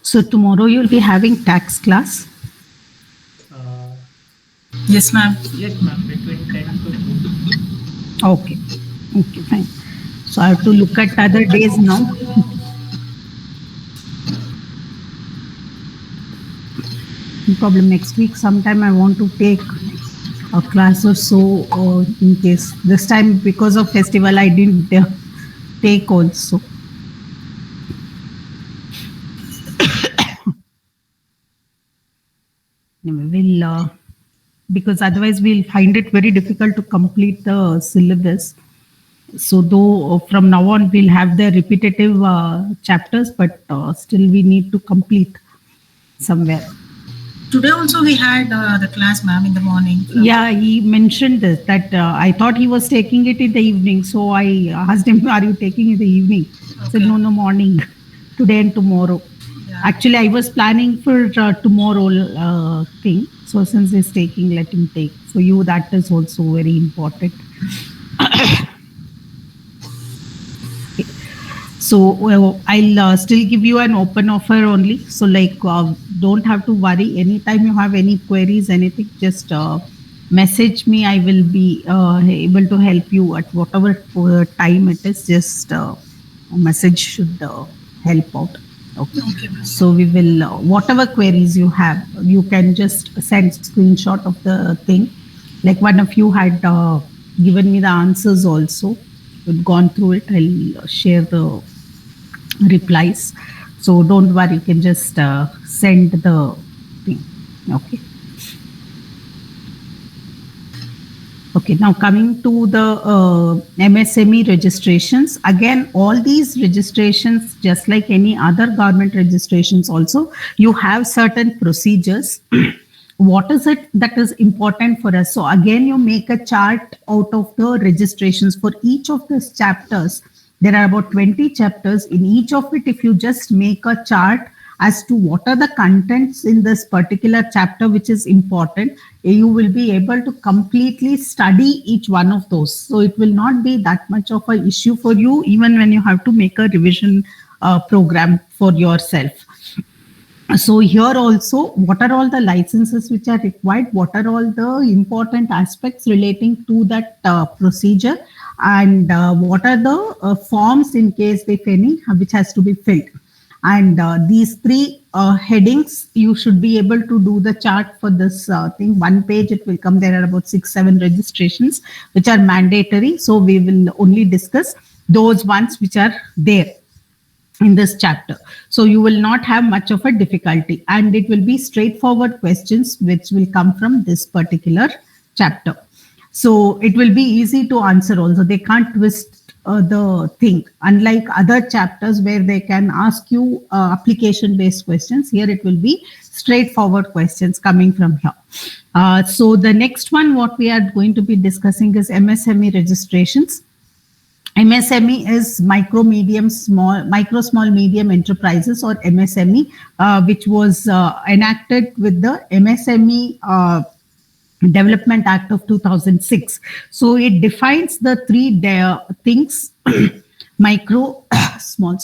So tomorrow you'll be having tax class? Yes, ma'am. Yes, ma'am. Between 10 to 2. Okay. Okay, fine. So I have to look at other days now. No problem. Next week, sometime I want to take a class or so, in case this time because of festival I didn't take also. We'll because otherwise we'll find it very difficult to complete the syllabus. So though from now on we'll have the repetitive chapters, but still we need to complete somewhere. Today also we had the class, ma'am, in the morning. Yeah, he mentioned this, that I thought he was taking it in the evening. So I asked him, "Are you taking it in the evening?" He said, "No, morning, today and tomorrow." Yeah. Actually, I was planning for tomorrow thing. So since he's taking, let him take. For you, that is also very important. So I'll still give you an open offer only. So like, don't have to worry. Anytime you have any queries, anything, just message me. I will be able to help you at whatever time it is. Just a message should help out. Okay. So we will, whatever queries you have, you can just send screenshot of the thing. Like one of you had given me the answers also. We've gone through it. I'll share the replies. So don't worry, you can just send the thing. Okay. Okay, now coming to the MSME registrations. Again, all these registrations, just like any other government registrations also, you have certain procedures. What is it that is important for us? So again, you make a chart out of the registrations for each of these chapters. There are about 20 chapters. In each of it, if you just make a chart as to what are the contents in this particular chapter which is important, you will be able to completely study each one of those. So it will not be that much of an issue for you, even when you have to make a revision program for yourself. So here also, what are all the licenses which are required? What are all the important aspects relating to that procedure? And what are the forms in case, if any, which has to be filled? And these three headings, you should be able to do the chart for this thing. One page, it will come. There are about 6-7 registrations which are mandatory. So we will only discuss those ones which are there in this chapter. So you will not have much of a difficulty, and it will be straightforward questions which will come from this particular chapter. So it will be easy to answer also. They can't twist the thing, unlike other chapters where they can ask you application based questions. Here it will be straightforward questions coming from here. So the next one what we are going to be discussing is MSME registrations. MSME is micro, small, medium enterprises, or MSME, which was enacted with the MSME Development Act of 2006. So it defines the three things: micro, small,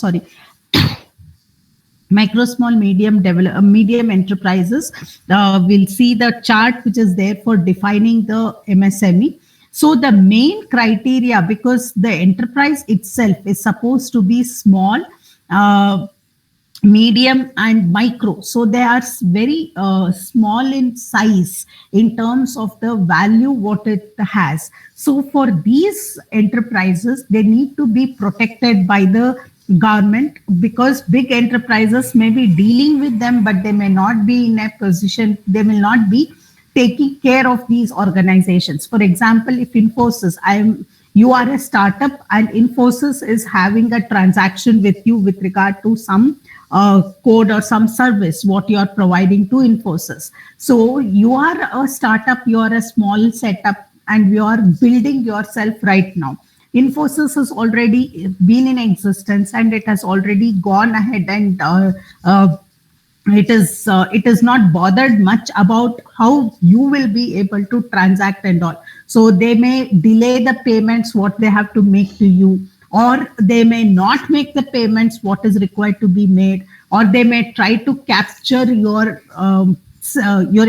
micro, small, medium enterprises. We'll see the chart which is there for defining the MSME. So the main criteria, because the enterprise itself is supposed to be small, medium and micro. So they are very small in size in terms of the value what it has. So for these enterprises, they need to be protected by the government, because big enterprises may be dealing with them, but they may not be in a position, they will not be taking care of these organizations. For example, if Infosys, you are a startup and Infosys is having a transaction with you with regard to some code or some service what you are providing to Infosys. So you are a startup, you are a small setup, and you are building yourself right now. Infosys has already been in existence and it has already gone ahead and it is not bothered much about how you will be able to transact and all. So they may delay the payments what they have to make to you, or they may not make the payments what is required to be made. or they may try to capture your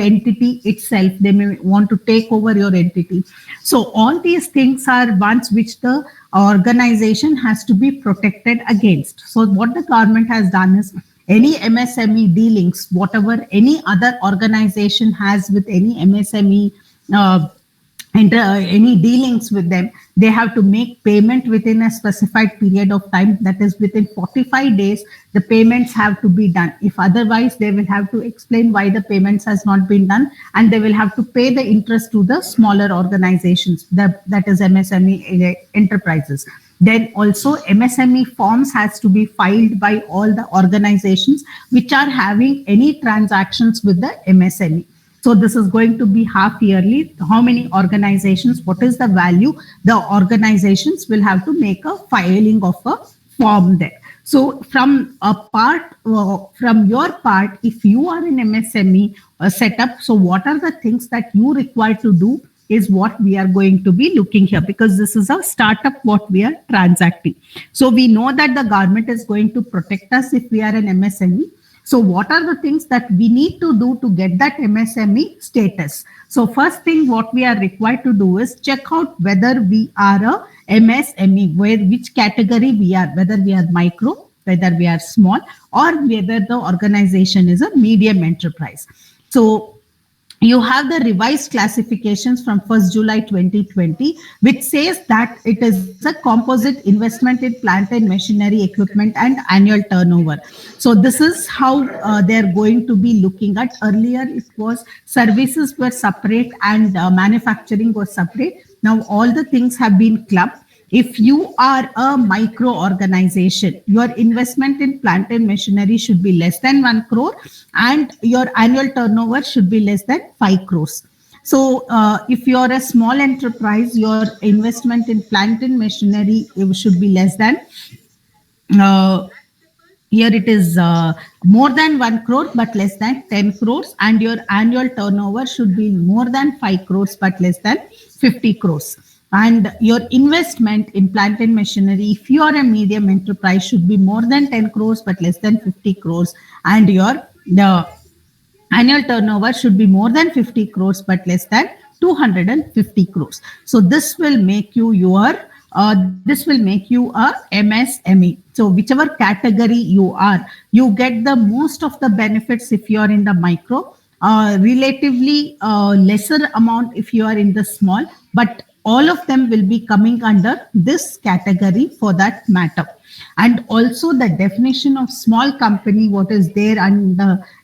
entity itself. They may want to take over your entity. So all these things are ones which the organization has to be protected against. So what the government has done is, any MSME dealings, whatever any other organization has with any MSME and any dealings with them, they have to make payment within a specified period of time. That is, within 45 days, the payments have to be done. If otherwise, they will have to explain why the payments has not been done, and they will have to pay the interest to the smaller organizations, that is MSME enterprises. Then also MSME forms has to be filed by all the organizations which are having any transactions with the MSME. So this is going to be half yearly. How many organizations, what is the value? The organizations will have to make a filing of a form there. So from your part, if you are an MSME setup, so what are the things that you require to do is what we are going to be looking here, because this is a startup what we are transacting. So we know that the government is going to protect us if we are an MSME. So what are the things that we need to do to get that MSME status? So first thing what we are required to do is check out whether we are a MSME, which category we are, whether we are micro, whether we are small, or whether the organization is a medium enterprise. So you have the revised classifications from 1st July 2020, which says that it is a composite investment in plant and machinery, equipment, and annual turnover. So this is how they're going to be looking at. Earlier, it was services were separate and manufacturing was separate. Now all the things have been clubbed. If you are a micro organization, your investment in plant and machinery should be less than 1 crore and your annual turnover should be less than 5 crores. So if you're a small enterprise, your investment in plant and machinery should be less than, here it is more than 1 crore but less than 10 crores, and your annual turnover should be more than 5 crores but less than 50 crores. And your investment in plant and machinery, if you are a medium enterprise, should be more than 10 crores but less than 50 crores. And the annual turnover should be more than 50 crores but less than 250 crores. So this will make you a MSME. So whichever category you are, you get the most of the benefits if you are in the micro, relatively lesser amount if you are in the small, but all of them will be coming under this category for that matter. And also the definition of small company, what is there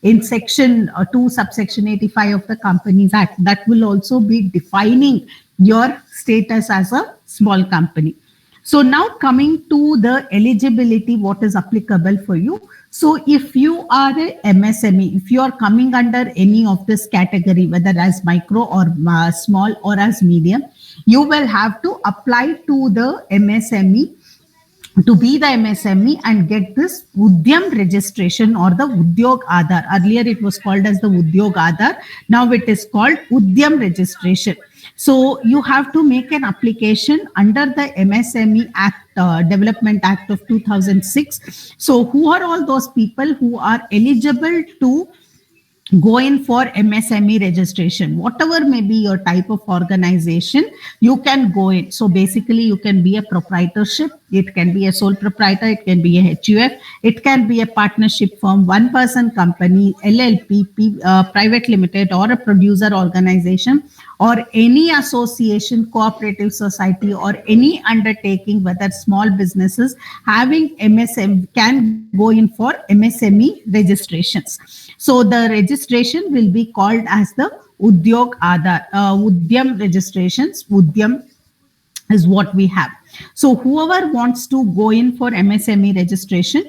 in section 2 subsection 85 of the Companies Act, that will also be defining your status as a small company. So now coming to the eligibility, what is applicable for you. So if you are a MSME, if you are coming under any of this category, whether as micro or small or as medium, you will have to apply to the MSME to be the MSME and get this Udyam registration or the Udyog Aadhar. Earlier it was called as the Udyog Aadhar. Now it is called Udyam registration. So you have to make an application under the MSME Act, Development Act of 2006. So who are all those people who are eligible to go in for MSME registration? Whatever may be your type of organization, you can go in. So basically you can be a proprietorship, it can be a sole proprietor, it can be a HUF, it can be a partnership firm, one person company, LLP, private limited, or a producer organization, or any association, cooperative society, or any undertaking, whether small businesses having MSME can go in for MSME registrations. So the registration will be called as the Udyog Aadhar, Udyam registrations. Udyam is what we have. So whoever wants to go in for MSME registration,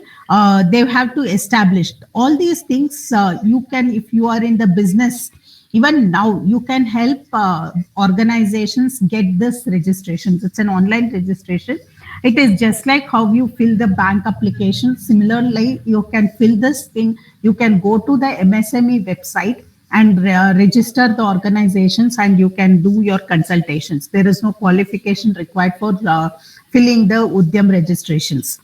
they have to establish all these things. You can, if you are in the business, even now you can help organizations get this registration. It's an online registration. It is just like how you fill the bank application. Similarly, you can fill this thing. You can go to the MSME website and register the organizations, and you can do your consultations. There is no qualification required for filling the Udyam registrations.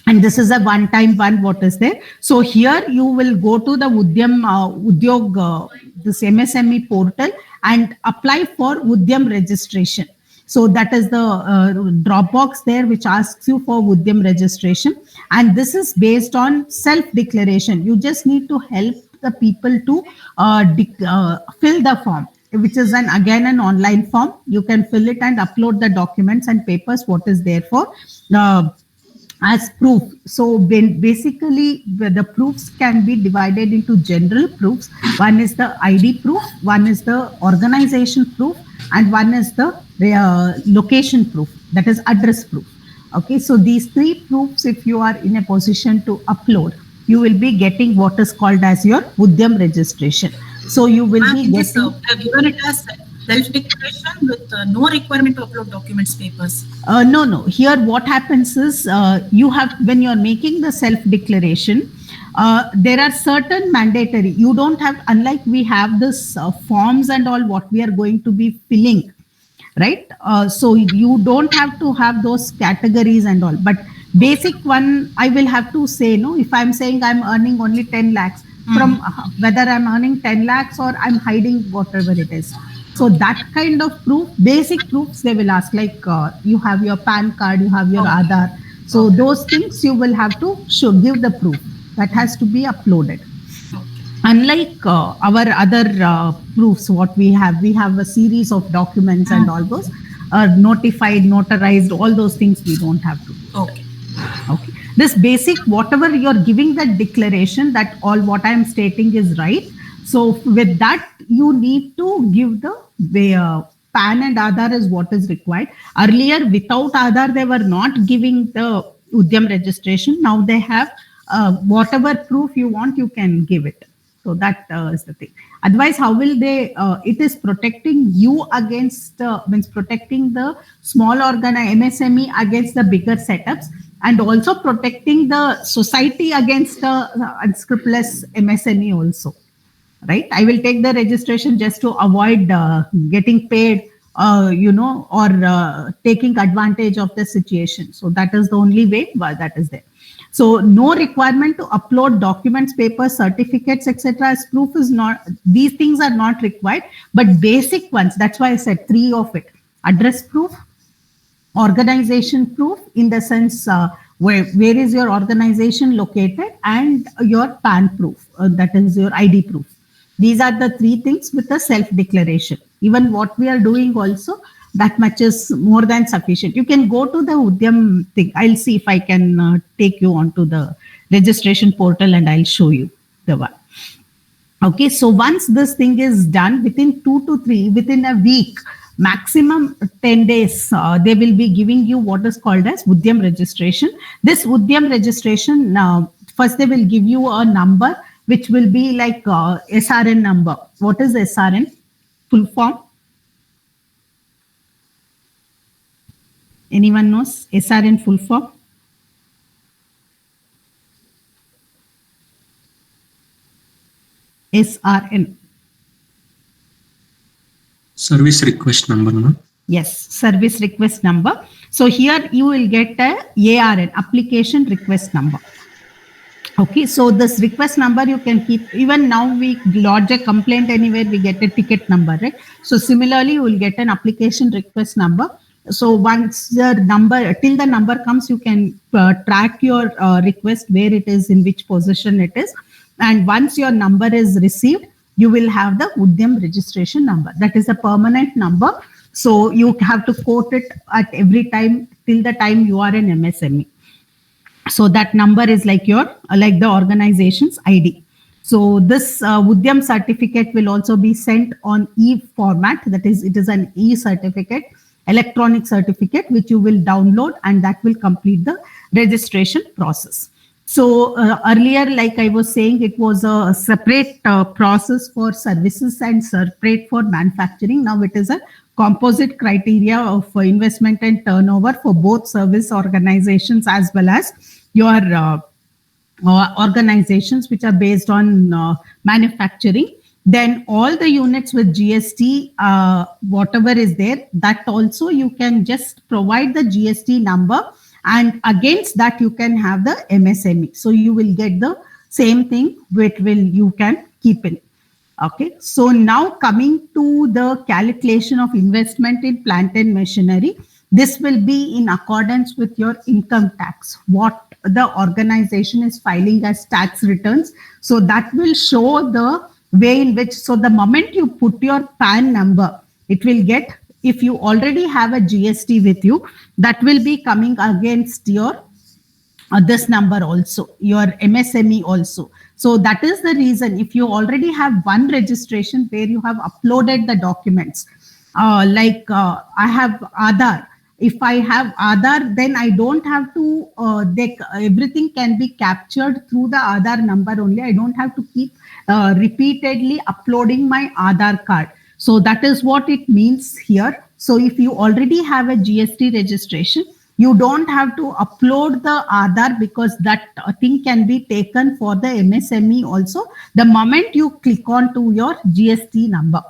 And this is a one-time one. What is there? So here you will go to the Udyog, this MSME portal, and apply for Udyam registration. So that is the drop box there, which asks you for Udyam registration. And this is based on self-declaration. You just need to help the people to fill the form, which is again an online form. You can fill it and upload the documents and papers, what is there for. As proof. So basically, the proofs can be divided into general proofs. One is the ID proof, one is the organization proof, and one is the location proof, that is address proof. Okay, so these three proofs, if you are in a position to upload, you will be getting what is called as your Udyam registration. So you will be getting. This, given it as self-declaration with no requirement to upload documents, papers. No. Here, what happens is you have, when you are making the self-declaration, there are certain mandatory. You don't have, unlike we have this forms and all what we are going to be filling, right? So you don't have to have those categories and all. But basic one, I will have to say, no, if I'm saying I'm earning only 10 lakhs, from whether I'm earning 10 lakhs or I'm hiding whatever it is. So that kind of proof, basic proofs they will ask, like you have your PAN card, you have your Aadhaar. So those things you will have to give the proof. That has to be uploaded. Unlike our other proofs, what we have a series of documents and all those notified, notarized, all those things we don't have to. Okay. This basic, whatever you're giving that declaration, that all what I'm stating is right. So with that, you need to give the PAN and Aadhaar is what is required. Earlier, without Aadhaar, they were not giving the Udyam registration. Now they have whatever proof you want, you can give it. So that is the thing. Otherwise, how will they? It is protecting you against, means protecting the small MSME against the bigger setups, and also protecting the society against the unscrupulous MSME also. Right? I will take the registration just to avoid getting paid, or taking advantage of the situation. So that is the only way that is there. So no requirement to upload documents, papers, certificates, etc. as proof is not, these things are not required, but basic ones, that's why I said three of it. Address proof, organization proof, in the sense where is your organization located, and your PAN proof, that is your ID proof. These are the three things with the self-declaration. Even what we are doing also, that much is more than sufficient. You can go to the Udyam thing. I'll see if I can take you onto the registration portal and I'll show you the one. Okay, so once this thing is done, within within a week, maximum 10 days, they will be giving you what is called as Udyam registration. This Udyam registration, first they will give you a number, which will be like SRN number. What is SRN? Full form? Anyone knows SRN full form? SRN. Service request number, no? Yes, service request number. So here you will get a ARN, application request number. Okay, so this request number you can keep. Even now we lodge a complaint anywhere, we get a ticket number, right? So similarly, you will get an application request number. So once the number, till the number comes, you can track your request, where it is, in which position it is. And once your number is received, you will have the Udyam registration number. That is a permanent number. So you have to quote it at every time till the time you are an MSME. So that number is like like the organization's ID. So this Udyam certificate will also be sent on e-format. That is, it is an e-certificate, electronic certificate, which you will download, and that will complete the registration process. So earlier, like I was saying, it was a separate process for services and separate for manufacturing. Now it is a composite criteria of investment and turnover for both service organizations as well as your organizations which are based on manufacturing. Then all the units with GST, whatever is there, that also you can just provide the GST number and against that you can have the MSME. So you will get the same thing which will you can keep in. Okay, so now coming to the calculation of investment in plant and machinery, this will be in accordance with your income tax, what the organization is filing as tax returns. So that will show the way in which, so the moment you put your PAN number, it will get, if you already have a GST with you, that will be coming against your this number also, your MSME also. So that is the reason, if you already have one registration where you have uploaded the documents, I have Aadhaar. If I have Aadhaar, then I don't have to, everything can be captured through the Aadhaar number only. I don't have to keep repeatedly uploading my Aadhaar card. So that is what it means here. So if you already have a GST registration, you don't have to upload the Aadhaar, because that thing can be taken for the MSME also the moment you click on to your GST number.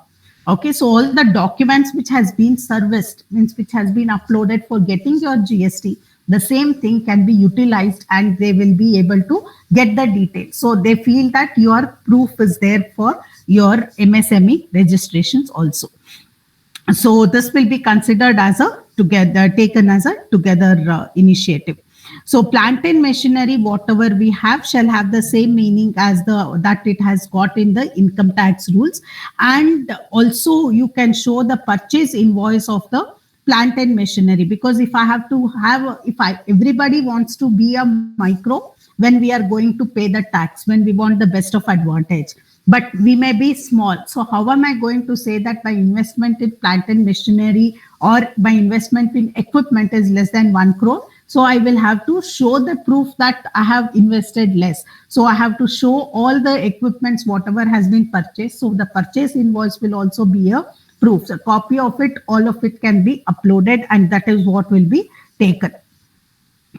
Okay, so all the documents which has been serviced, means which has been uploaded for getting your GST, the same thing can be utilized and they will be able to get the details. So they feel that your proof is there for your MSME registrations also. So this will be considered as a taken as a together initiative. So plant and machinery, whatever we have, shall have the same meaning as that it has got in the income tax rules. And also you can show the purchase invoice of the plant and machinery, because if I have to have, everybody wants to be a micro when we are going to pay the tax, when we want the best of advantage. But we may be small. So how am I going to say that my investment in plant and machinery or my investment in equipment is less than 1 crore? So I will have to show the proof that I have invested less. So I have to show all the equipments, whatever has been purchased. So the purchase invoice will also be a proof. So a copy of it, all of it can be uploaded, and that is what will be taken.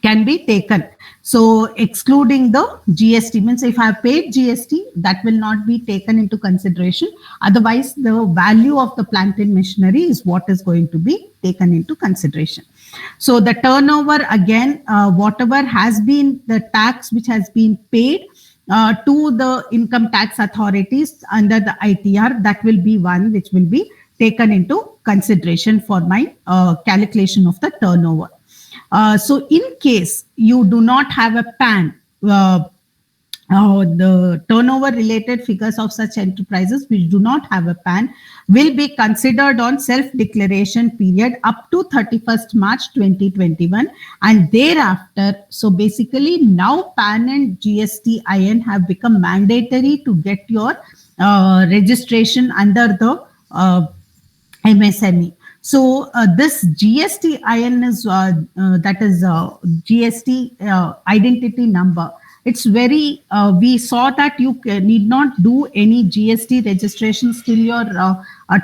Can be taken. So excluding the GST, means if I have paid GST, that will not be taken into consideration. Otherwise, the value of the plant and machinery is what is going to be taken into consideration. So the turnover, again, whatever has been the tax which has been paid to the income tax authorities under the ITR, that will be one which will be taken into consideration for my calculation of the turnover. So in case you do not have a PAN, the turnover related figures of such enterprises which do not have a PAN will be considered on self-declaration period up to 31st March 2021 and thereafter. So basically now PAN and GST-IN have become mandatory to get your registration under the MSME. So this GST-IN is that is GST identity number. It's very, we saw that you need not do any GST registrations till your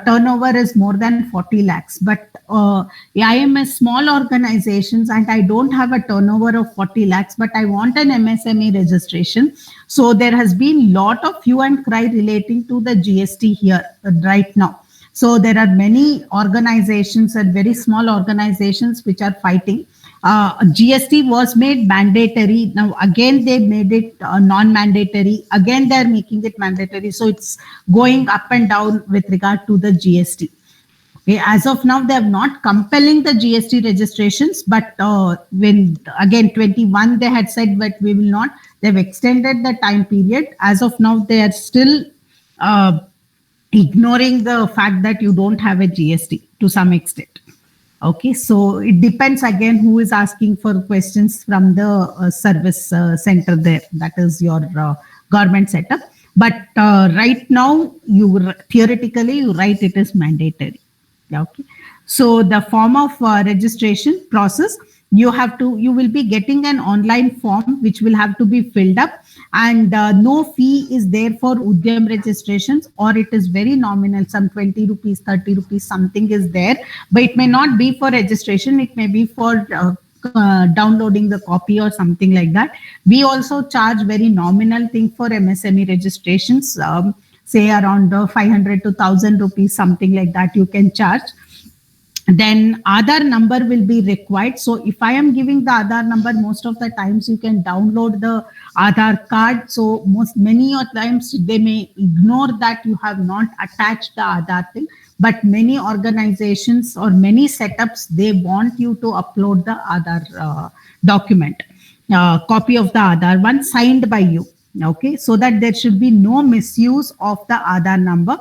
turnover is more than 40 lakhs. But I am a small organizations and I don't have a turnover of 40 lakhs, but I want an MSME registration. So there has been lot of hue and cry relating to the GST here right now. So there are many organizations and very small organizations which are fighting. GST was made mandatory. Now again they made it non-mandatory. Again they are making it mandatory. So it's going up and down with regard to the GST. Okay, as of now they are not compelling the GST registrations, but when again 21 they had said that we will not. They've extended the time period. As of now they are still ignoring the fact that you don't have a GST to some extent. Okay, so it depends again who is asking for questions from the service center there. That is your government setup. But right now, you theoretically you write it is mandatory. Okay, so the form of registration process, you will be getting an online form which will have to be filled up, and no fee is there for Udyam registrations, or it is very nominal, some 20 rupees, 30 rupees, something is there, but it may not be for registration, it may be for downloading the copy or something like that. We also charge very nominal thing for MSME registrations, say around 500 to 1000 rupees, something like that you can charge. then Aadhaar number will be required. So if I am giving the Aadhaar number, most of the times you can download the Aadhaar card. So many of times they may ignore that you have not attached the Aadhaar thing. But many organizations or many setups, they want you to upload the Aadhaar document, copy of the Aadhaar one signed by you. Okay, so that there should be no misuse of the Aadhaar number.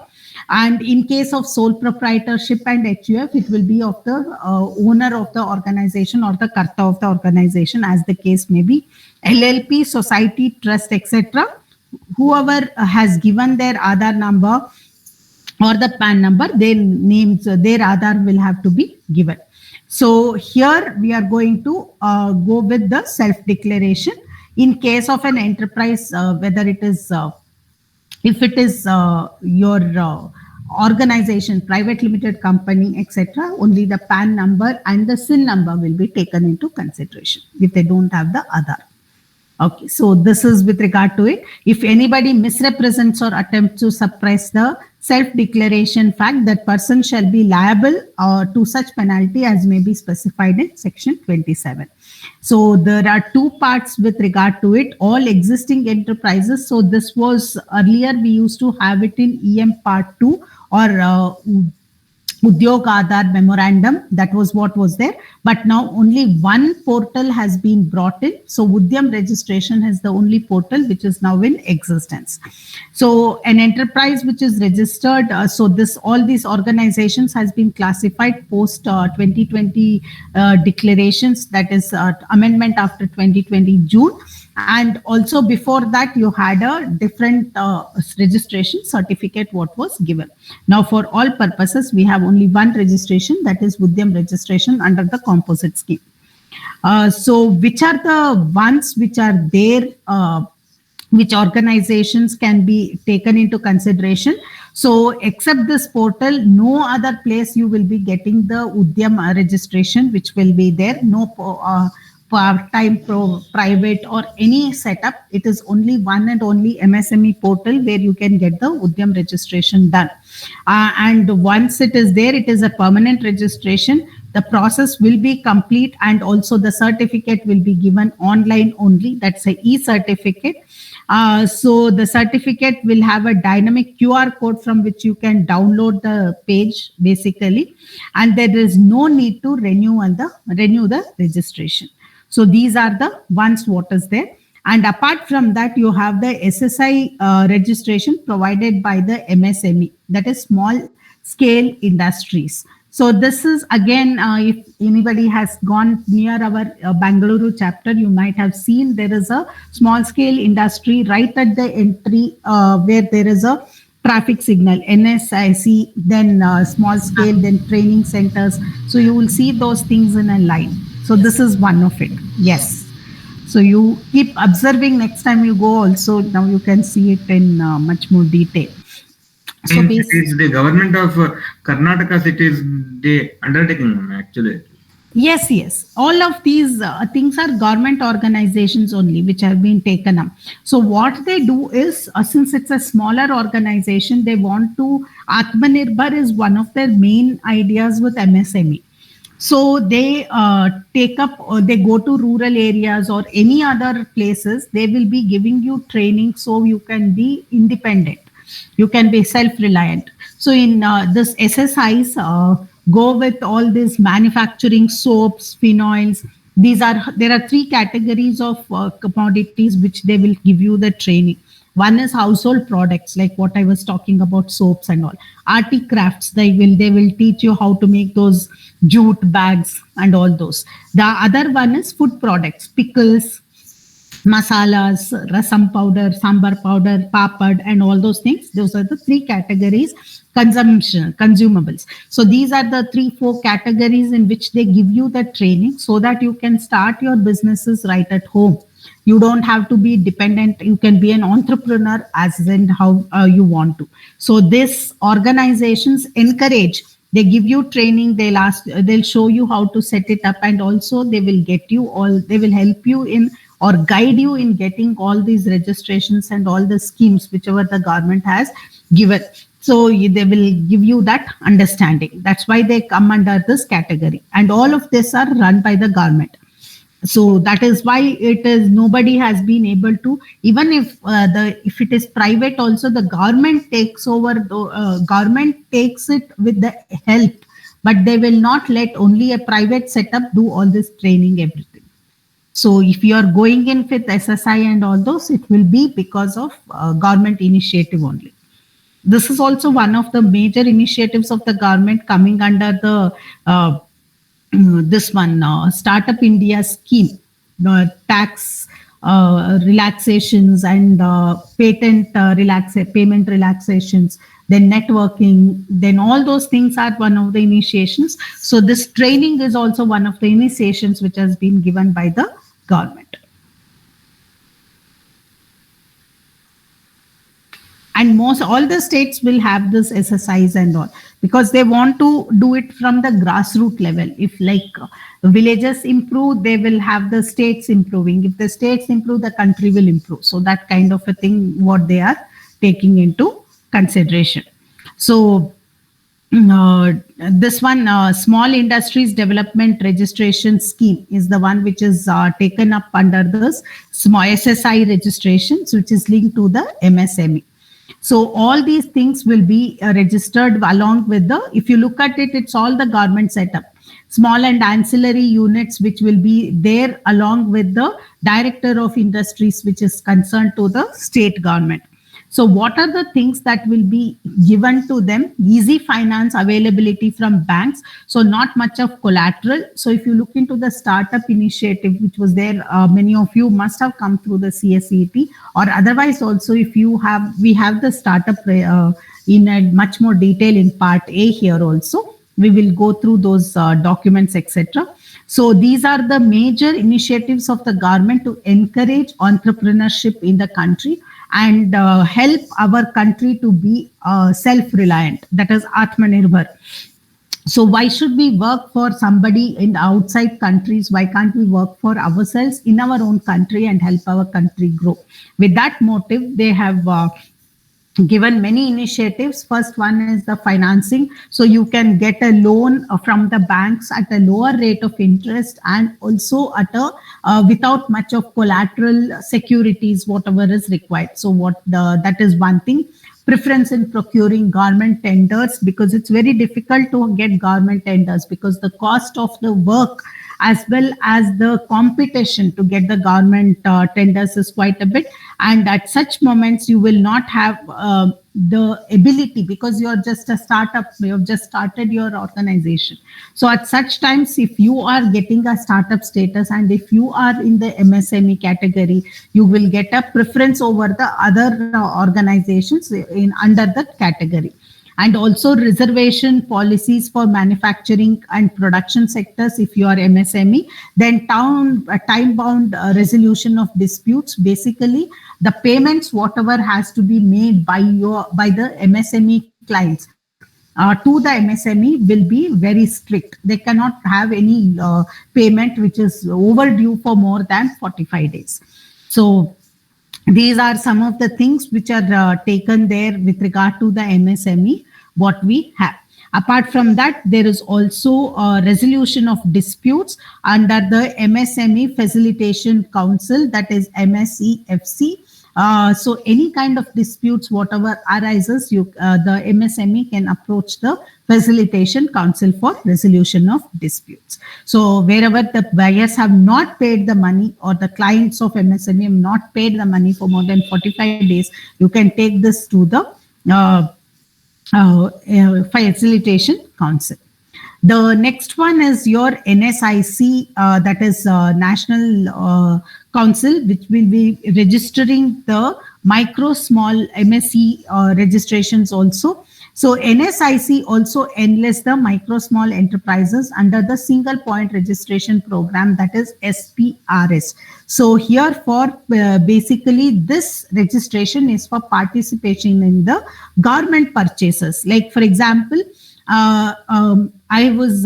And in case of sole proprietorship and HUF, it will be of the owner of the organization or the karta of the organization, as the case may be. LLP, society, trust, etc. Whoever has given their Aadhaar number or the PAN number, their names, their Aadhaar will have to be given. So here we are going to go with the self-declaration. In case of an enterprise, whether it is if it is your organization, private limited company, etc., only the PAN number and the SIN number will be taken into consideration if they don't have the Aadhaar. Okay, so this is with regard to it. If anybody misrepresents or attempts to suppress the self-declaration fact, that person shall be liable to such penalty as may be specified in section 27. So there are two parts with regard to it, all existing enterprises. So this was earlier, we used to have it in EM part 2 or Udyog Aadhaar memorandum. That was what was there. But now only one portal has been brought in. So Udyam registration is the only portal which is now in existence. So an enterprise which is registered, so this all these organizations has been classified post 2020 declarations, that is amendment after 2020 June. And also before that, you had a different registration certificate what was given. Now for all purposes, we have only one registration, that is Udyam registration under the composite scheme. So which are the ones which are there, which organizations can be taken into consideration? So except this portal, no other place you will be getting the Udyam registration, which will be there. No part-time, private or any setup. It is only one and only MSME portal where you can get the Udyam registration done. And once it is there, it is a permanent registration. The process will be complete and also the certificate will be given online only. That's a e-certificate. So the certificate will have a dynamic QR code from which you can download the page basically, and there is no need to renew the registration. So these are the ones what is there. And apart from that, you have the SSI registration provided by the MSME, that is small scale industries. So this is again, if anybody has gone near our Bangalore chapter, you might have seen there is a small scale industry right at the entry where there is a traffic signal, NSIC, then small scale, then training centers. So you will see those things in a line. So this is one of it. Yes. So you keep observing next time you go also. Now you can see it in much more detail. So it is the government of Karnataka, it is the undertaking actually. Yes, yes. All of these things are government organizations only which have been taken up. So what they do is, since it's a smaller organization, they want to, Atmanirbhar is one of their main ideas with MSME. So they take up, or they go to rural areas or any other places, they will be giving you training so you can be independent. You can be self-reliant. So in this SSIs, go with all these manufacturing soaps, phenols. There are three categories of commodities which they will give you the training. One is household products, like what I was talking about, soaps and all. Arty crafts, they will teach you how to make those jute bags and all those. The other one is food products, pickles, masalas, rasam powder, sambar powder, papad, and all those things. Those are the three categories, consumables. So these are the 3-4 categories in which they give you the training so that you can start your businesses right at home. You don't have to be dependent. You can be an entrepreneur as in how you want to. So these organizations encourage, they give you training, they'll show you how to set it up, and also they will help you in or guide you in getting all these registrations and all the schemes whichever the government has given. They will give you that understanding. That's why they come under this category. And all of this are run by the government. So that is why it is nobody has been able to, even if it is private also, the government takes over, government takes it with the help, but they will not let only a private setup do all this training, everything. So if you are going in with SSI and all those, it will be because of government initiative only. This is also one of the major initiatives of the government coming under the this one Startup India scheme, the tax relaxations and payment relaxations, then networking, then all those things are one of the initiations. So this training is also one of the initiations which has been given by the government. And all the states will have this SSIs and all, because they want to do it from the grassroots level. If villages improve, they will have the states improving. If the states improve, the country will improve. So that kind of a thing, what they are taking into consideration. So this one, Small Industries Development Registration Scheme, is the one which is taken up under this small SSI registrations, which is linked to the MSME. So all these things will be registered along with if you look at it, it's all the government setup. Small and ancillary units which will be there along with the Director of Industries, which is concerned to the state government. So what are the things that will be given to them? Easy finance availability from banks. So not much of collateral. So if you look into the startup initiative, which was there, many of you must have come through the CSEP, or otherwise also if you have, we have the startup in a much more detail in part A here also. We will go through those documents, etc. So these are the major initiatives of the government to encourage entrepreneurship in the country and help our country to be self-reliant, that is Atmanirbhar. So why should we work for somebody in outside countries? Why can't we work for ourselves in our own country and help our country grow? With that motive, they have given many initiatives. First one is the financing. So you can get a loan from the banks at a lower rate of interest, and also at a without much of collateral securities, whatever is required. So that is one thing. Preference in procuring government tenders, because it's very difficult to get government tenders, because the cost of the work as well as the competition to get the government tenders is quite a bit. And at such moments, you will not have the ability, because you're just a startup, you've just started your organization. So at such times, if you are getting a startup status and if you are in the MSME category, you will get a preference over the other organizations under that category. And also reservation policies for manufacturing and production sectors. If you are MSME, then time-bound resolution of disputes. Basically, the payments, whatever has to be made by the MSME clients to the MSME will be very strict. They cannot have any payment which is overdue for more than 45 days. So these are some of the things which are taken there with regard to the MSME, what we have. Apart from that, there is also a resolution of disputes under the MSME Facilitation Council, that is MSEFC. So any kind of disputes, whatever arises, the MSME can approach the Facilitation Council for resolution of disputes. So wherever the buyers have not paid the money, or the clients of MSME have not paid the money for more than 45 days, you can take this to the Facilitation Council. The next one is your NSIC, that is National Council, which will be registering the micro, small MSE registrations also. So NSIC also enlists the micro, small enterprises under the single point registration program, that is SPRS. So here for basically this registration is for participation in the government purchases. Like for example, I was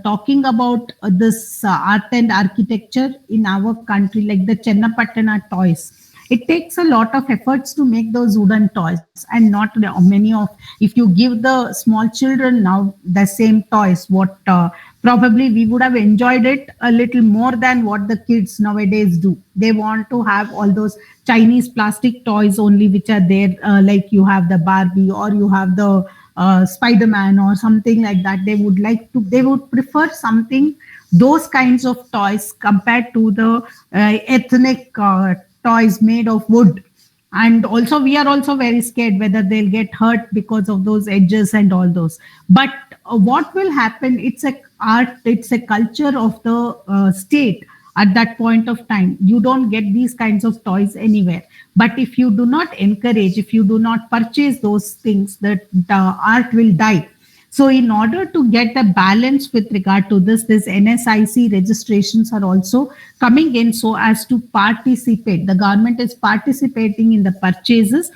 talking about this art and architecture in our country, like the Chennapatna toys. it takes a lot of efforts to make those wooden toys, and not many of, if you give the small children now the same toys, what probably we would have enjoyed it a little more than what the kids nowadays do. They want to have all those Chinese plastic toys only, which are there, like you have the Barbie, or you have the Spider-Man or something like that. They would like to, they would prefer something, those kinds of toys, compared to the ethnic toys made of wood. And also we are also very scared whether they'll get hurt because of those edges and all those. But what will happen, it's a art, it's a culture of the state. At that point of time, you don't get these kinds of toys anywhere. But if you do not encourage, if you do not purchase those things, that the art will die. So in order to get a balance with regard to this NSIC registrations are also coming in, so as to participate. The government is participating in the purchases.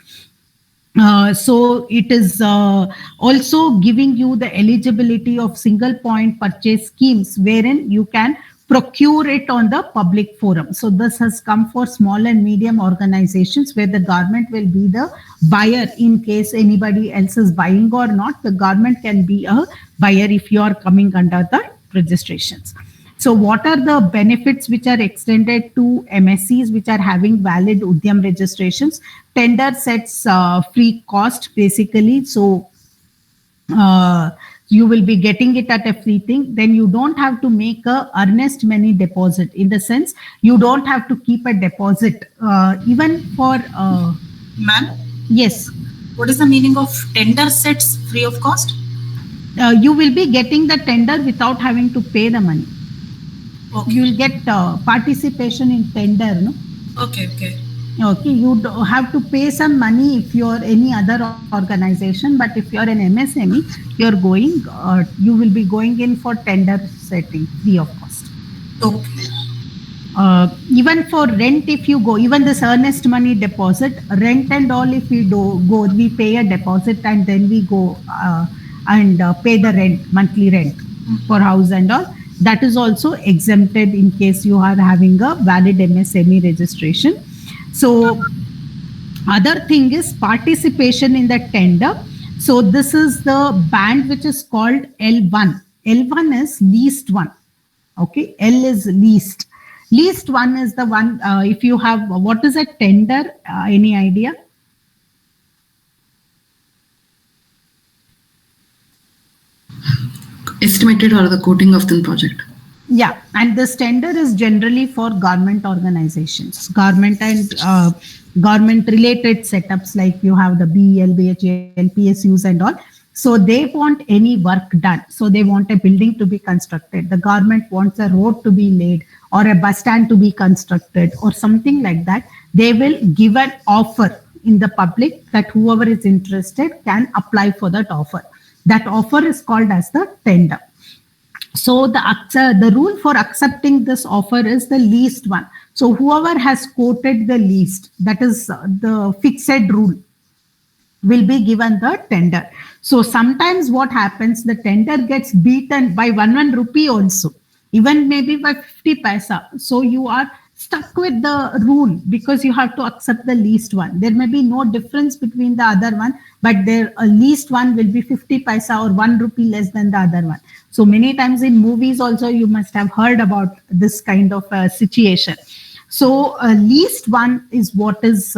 So it is also giving you the eligibility of single point purchase schemes, wherein you can procure it on the public forum. So this has come for small and medium organizations, where the government will be the buyer. In case anybody else is buying or not, the government can be a buyer if you are coming under the registrations. So what are the benefits which are extended to MSCs which are having valid Udyam registrations? Tender sets free cost basically. So you will be getting it at a free thing. Then you don't have to make a earnest money deposit, in the sense you don't have to keep a deposit even for Ma'am, yes, what is the meaning of tender sets free of cost? you will be getting the tender without having to pay the money. Okay. You will get participation in tender, no? Okay. Okay, you have to pay some money if you're any other organization, but if you're an MSME, you're going, you will be going in for tender setting free of cost. Okay. Even for rent, if you go, even this earnest money deposit, rent and all, if we do go, we pay a deposit and then we go and pay the rent, monthly rent for house and all. That is also exempted in case you are having a valid MSME registration. So other thing is participation in the tender. So this is the band which is called L1. L1 is least one. Okay, L is least. Least one is the one, if you have, what is a tender? Any idea? Estimated or the quoting of the project. Yeah, and this tender is generally for government organizations, government and government related setups, like you have the BEL, BHEL, PSUs and all. So they want any work done. So they want a building to be constructed. The government wants a road to be laid or a bus stand to be constructed or something like that. They will give an offer in the public that whoever is interested can apply for that offer. That offer is called as the tender. So the rule for accepting this offer is the least one. So whoever has quoted the least, that is the fixed rule, will be given the tender. So sometimes what happens, the tender gets beaten by 1 rupee also, even maybe by 50 paisa. So you are stuck with the rule because you have to accept the least one. There may be no difference between the other one, but their least one will be 50 paisa or 1 rupee less than the other one. So many times in movies also you must have heard about this kind of situation. So least one is what is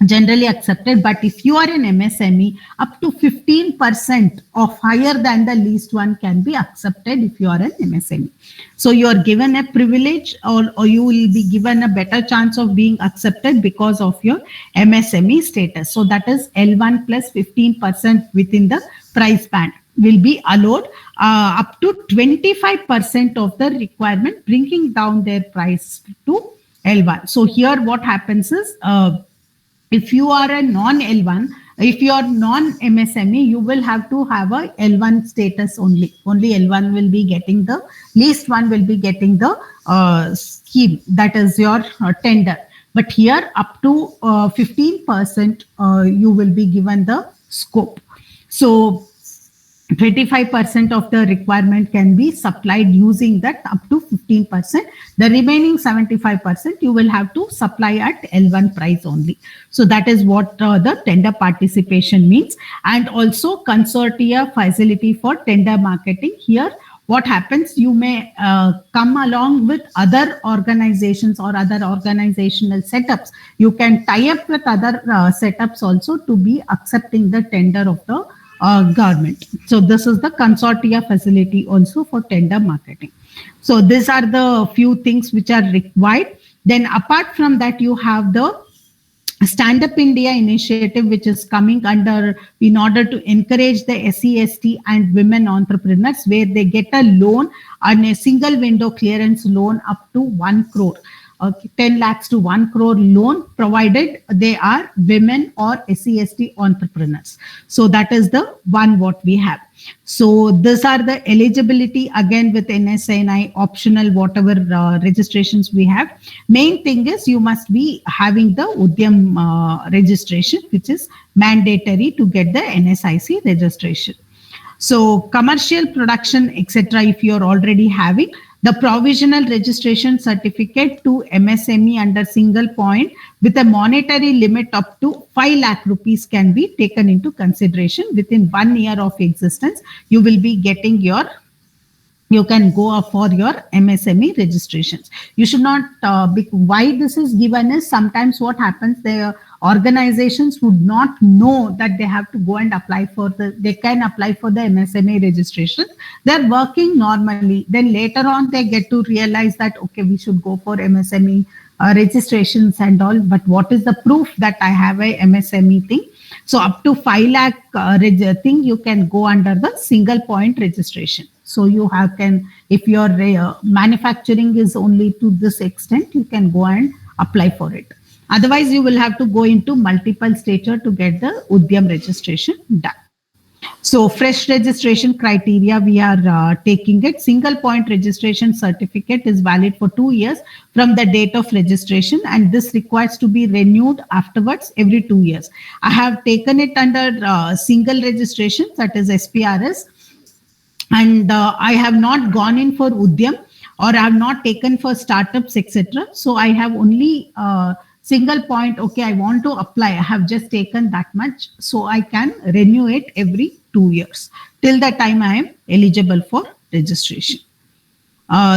generally accepted. But if you are an MSME, up to 15% of higher than the least one can be accepted if you are an MSME. So you are given a privilege, or you will be given a better chance of being accepted because of your MSME status. So that is L1 plus 15% within the price band will be allowed up to 25% of the requirement, bringing down their price to L1. So here what happens is, if you are a non-L1, if you are non-MSME, you will have to have a L1 status only. Only L1 will be getting the, least one will be getting the scheme, that is your tender. But here up to 15% you will be given the scope. So 25% of the requirement can be supplied using that, up to 15%. The remaining 75% you will have to supply at L1 price only. So that is what the tender participation means. And also consortia facility for tender marketing. Here what happens, you may come along with other organizations or other organizational setups. You can tie up with other setups also to be accepting the tender of the government. So this is the consortia facility also for tender marketing. So these are the few things which are required. Then apart from that, you have the Stand Up India initiative, which is coming under in order to encourage the SC/ST and women entrepreneurs, where they get a loan on a single window clearance loan up to 1 crore. 10 lakhs to 1 crore loan, provided they are women or SC/ST entrepreneurs. So that is the one what we have. So these are the eligibility, again with NSNI optional, whatever registrations we have. Main thing is you must be having the Udyam registration, which is mandatory to get the NSIC registration. So commercial production, etc., if you are already having, the provisional registration certificate to MSME under single point with a monetary limit up to 5 lakh rupees can be taken into consideration. Within 1 year of existence, you will be getting your, you can go for your MSME registrations. You should not, why this is given is sometimes what happens, the organizations would not know that they have to go and apply for they can apply for the MSME registration. They're working normally. Then later on, they get to realize that, okay, we should go for MSME registrations and all. But what is the proof that I have a MSME thing? So up to 5 lakh thing, you can go under the single point registration. So you if your manufacturing is only to this extent, you can go and apply for it. Otherwise, you will have to go into multiple stature to get the Udyam registration done. So fresh registration criteria, we are taking it. Single point registration certificate is valid for 2 years from the date of registration, and this requires to be renewed afterwards every 2 years. I have taken it under single registration, that is SPRS, and I have not gone in for Udyam, or I have not taken for startups, etc. So I have only single point, okay, I want to apply, I have just taken that much, so I can renew it every 2 years till the time I am eligible for registration.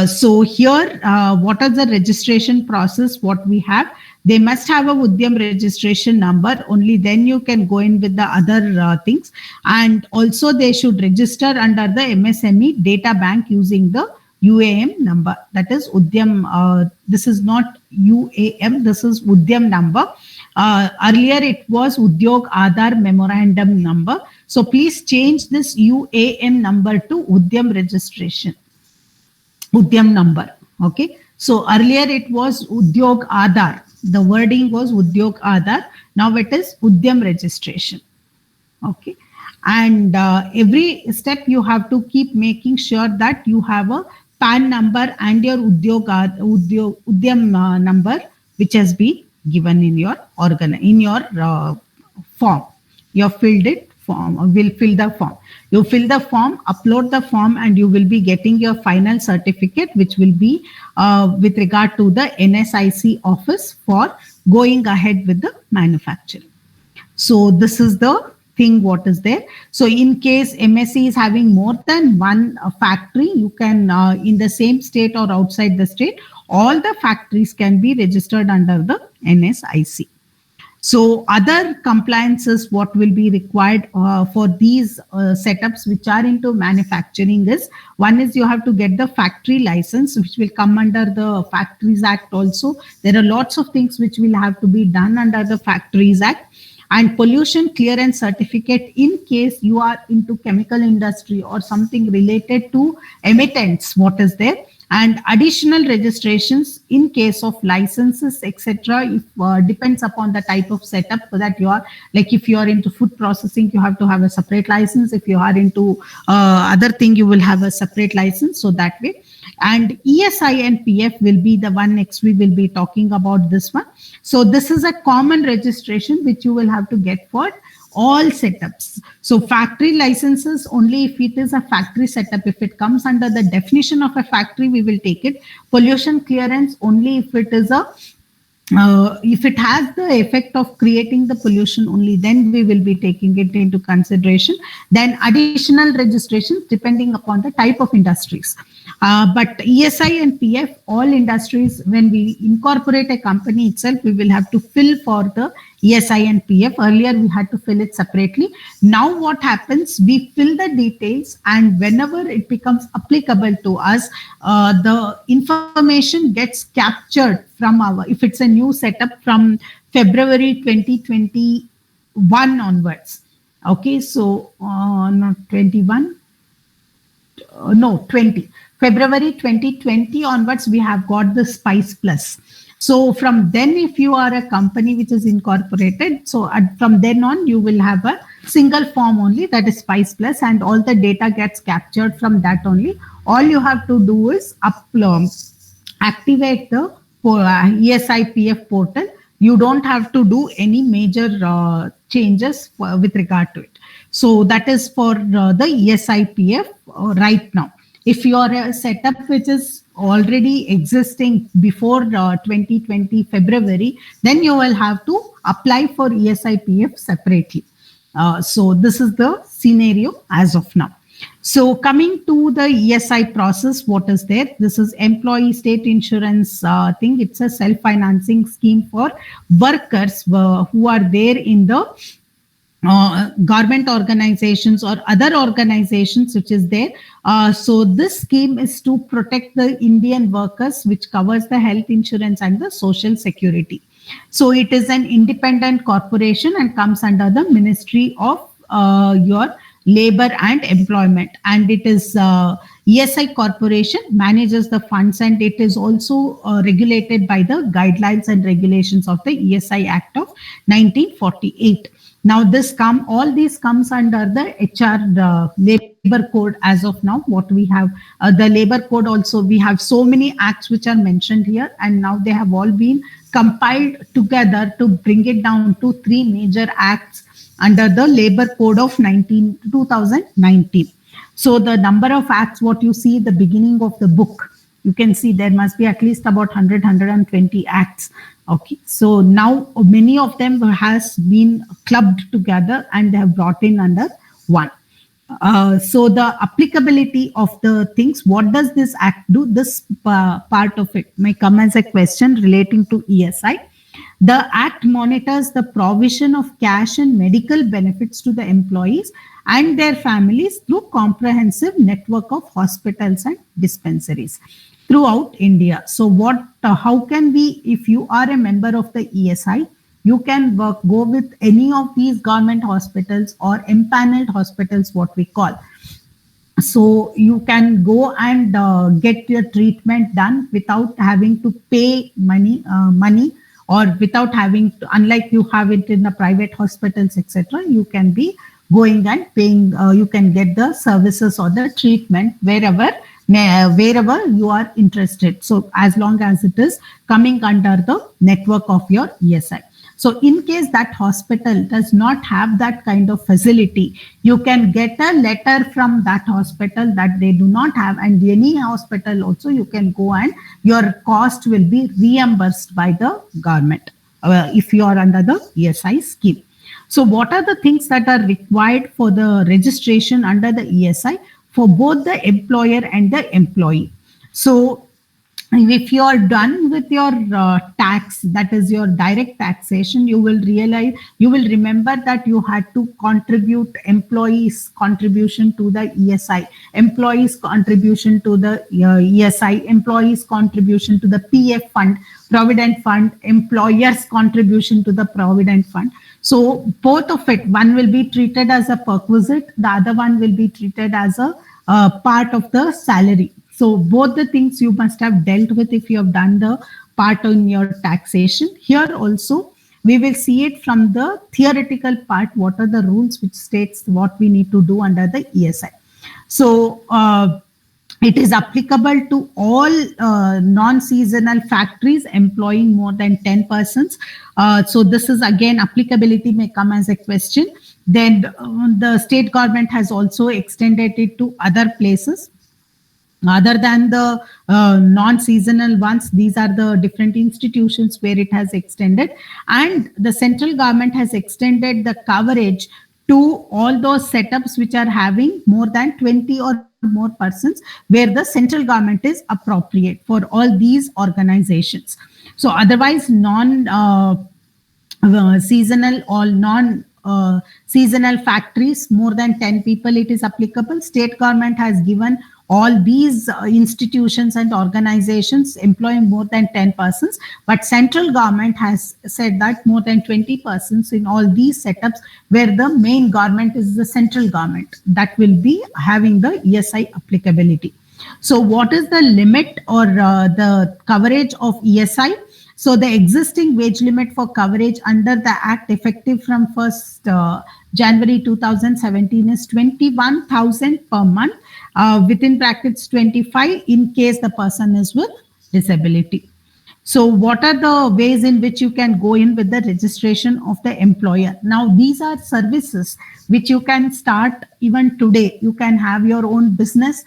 So here, what is the registration process? What we have, they must have a Udyam registration number, only then you can go in with the other things. And also they should register under the MSME data bank using the UAM number, that is Udyam. This is not UAM, this is Udyam number. Earlier it was Udyog Aadhar memorandum number. So please change this UAM number to Udyam registration, Udyam number. Okay. So earlier it was Udyog Aadhar. The wording was Udyog Aadhar. Now it is Udyam registration. Okay. And every step you have to keep making sure that you have a PAN number and your Udyam number, which has been given in your form. You have filled it form, will fill the form. You fill the form, upload the form, and you will be getting your final certificate, which will be with regard to the NSIC office for going ahead with the manufacturing. So this is the thing what is there. So in case MSC is having more than one factory, you can in the same state or outside the state, all the factories can be registered under the NSIC. So other compliances what will be required for these setups which are into manufacturing is, one is you have to get the factory license, which will come under the Factories Act also. There are lots of things which will have to be done under the Factories Act. And pollution clearance certificate in case you are into chemical industry or something related to emittents, what is there. And additional registrations in case of licenses, etc. If depends upon the type of setup that you are, like if you are into food processing, you have to have a separate license. If you are into other thing, you will have a separate license. So that way. And ESI and PF will be the one next we will be talking about this one. So this is a common registration which you will have to get for all setups. So factory licenses only if it is a factory setup. If it comes under the definition of a factory, we will take it. Pollution clearance only if it is a if it has the effect of creating the pollution only, then we will be taking it into consideration. Then additional registrations depending upon the type of industries. But ESI and PF, all industries, when we incorporate a company itself, we will have to fill for the ESI and PF. Earlier, we had to fill it separately. Now what happens, we fill the details, and whenever it becomes applicable to us, the information gets captured from our, if it's a new setup from February 2021 onwards. Okay, so not 21, no, 20. February 2020 onwards, we have got the Spice Plus. So from then, if you are a company which is incorporated, so from then on, you will have a single form only, that is Spice Plus, and all the data gets captured from that only. All you have to do is activate the ESIPF portal. You don't have to do any major changes with regard to it. So that is for the ESIPF right now. If you are a setup which is already existing before 2020 February, then you will have to apply for ESIPF separately. So this is the scenario as of now. So coming to the ESI process, what is there? This is employee state insurance thing. It's a self-financing scheme for workers who are there in the government organizations or other organizations which is there. So this scheme is to protect the Indian workers, which covers the health insurance and the social security. So it is an independent corporation and comes under the Ministry of your Labor and Employment, and it is ESI Corporation manages the funds, and it is also regulated by the guidelines and regulations of the ESI Act of 1948. Now all these comes under the HR labor code as of now. What we have, the labor code also, we have so many acts which are mentioned here, and now they have all been compiled together to bring it down to 3 major acts under the labor code of 2019. So the number of acts, what you see the beginning of the book, you can see there must be at least about 120 acts. Okay, so now many of them has been clubbed together and they have brought in under one. So the applicability of the things, what does this act do? This part of it may come as a question relating to ESI. The act monitors the provision of cash and medical benefits to the employees and their families through comprehensive network of hospitals and dispensaries throughout India. So how can we, if you are a member of the ESI, you can go with any of these government hospitals or empaneled hospitals, what we call. So you can go and get your treatment done without having to pay money or without having to, unlike you have it in the private hospitals, etc. You can be going and paying, you can get the services or the treatment wherever you are interested. So as long as it is coming under the network of your ESI. So in case that hospital does not have that kind of facility, you can get a letter from that hospital that they do not have, and any hospital also you can go and your cost will be reimbursed by the government if you are under the ESI scheme. So what are the things that are required for the registration under the ESI for both the employer and the employee? So if you are done with your tax, that is your direct taxation, you will remember that you had to contribute employees' contribution to the ESI, employees' contribution to the ESI, employees' contribution to the PF fund, Provident Fund, employers' contribution to the Provident Fund. So both of it, one will be treated as a perquisite, the other one will be treated as a part of the salary. So both the things you must have dealt with if you have done the part on your taxation. Here also, we will see it from the theoretical part, what are the rules which states what we need to do under the ESI. So it is applicable to all non-seasonal factories employing more than 10 persons. So this is again, applicability may come as a question. Then the state government has also extended it to other places other than the non-seasonal ones. These are the different institutions where it has extended, and the central government has extended the coverage to all those setups which are having more than 20 or more persons, where the central government is appropriate for all these organizations. So otherwise non seasonal or non seasonal factories, more than 10 people, it is applicable. State government has given all these institutions and organizations employing more than 10 persons, but central government has said that more than 20 persons in all these setups where the main government is the central government, that will be having the ESI applicability. So what is the limit or the coverage of ESI? So the existing wage limit for coverage under the Act effective from 1st January 2017 is 21,000 per month, within brackets 25 in case the person is with disability. So what are the ways in which you can go in with the registration of the employer? Now, these are services which you can start even today. You can have your own business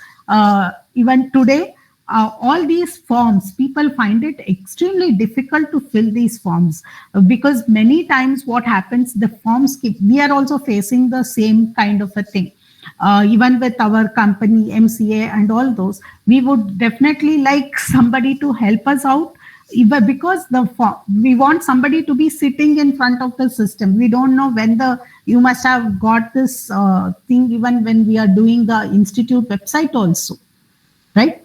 even today. All these forms, people find it extremely difficult to fill these forms because many times what happens, the forms we are also facing the same kind of a thing. Even with our company, MCA and all those, we would definitely like somebody to help us out, even because we want somebody to be sitting in front of the system. We don't know when you must have got this thing even when we are doing the institute website also, right?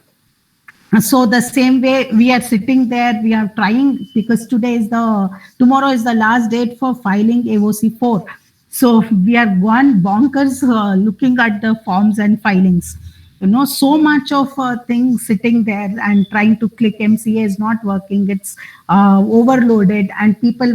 So the same way we are sitting there, we are trying, because tomorrow is the last date for filing AOC 4. So we are one bonkers looking at the forms and filings. So much of things sitting there and trying to click MCA is not working. It's overloaded, and people,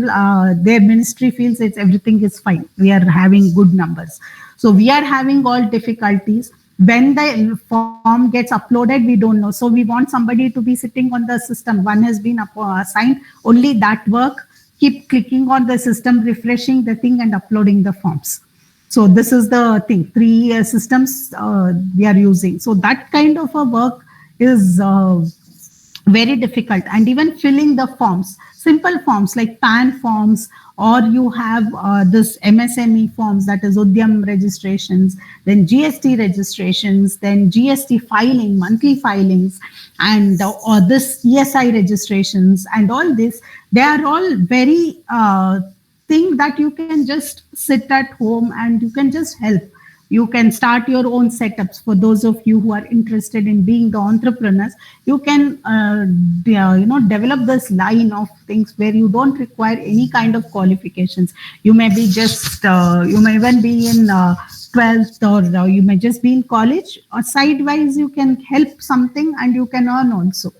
their ministry feels everything is fine. We are having good numbers. So we are having all difficulties. When the form gets uploaded, we don't know. So we want somebody to be sitting on the system. One has been assigned, only that work, keep clicking on the system, refreshing the thing and uploading the forms. So this is the thing, 3 systems we are using. So that kind of a work is very difficult. And even filling the forms, simple forms like PAN forms, or you have this MSME forms, that is Udyam registrations, then GST registrations, then GST filing, monthly filings, and or this ESI registrations, and all this, they are all very thing that you can just sit at home and you can just help. You can start your own setups. For those of you who are interested in being the entrepreneurs, you can develop this line of things where you don't require any kind of qualifications. You may be just you may even be in 12th, or you may just be in college, or sidewise you can help something and you can earn also.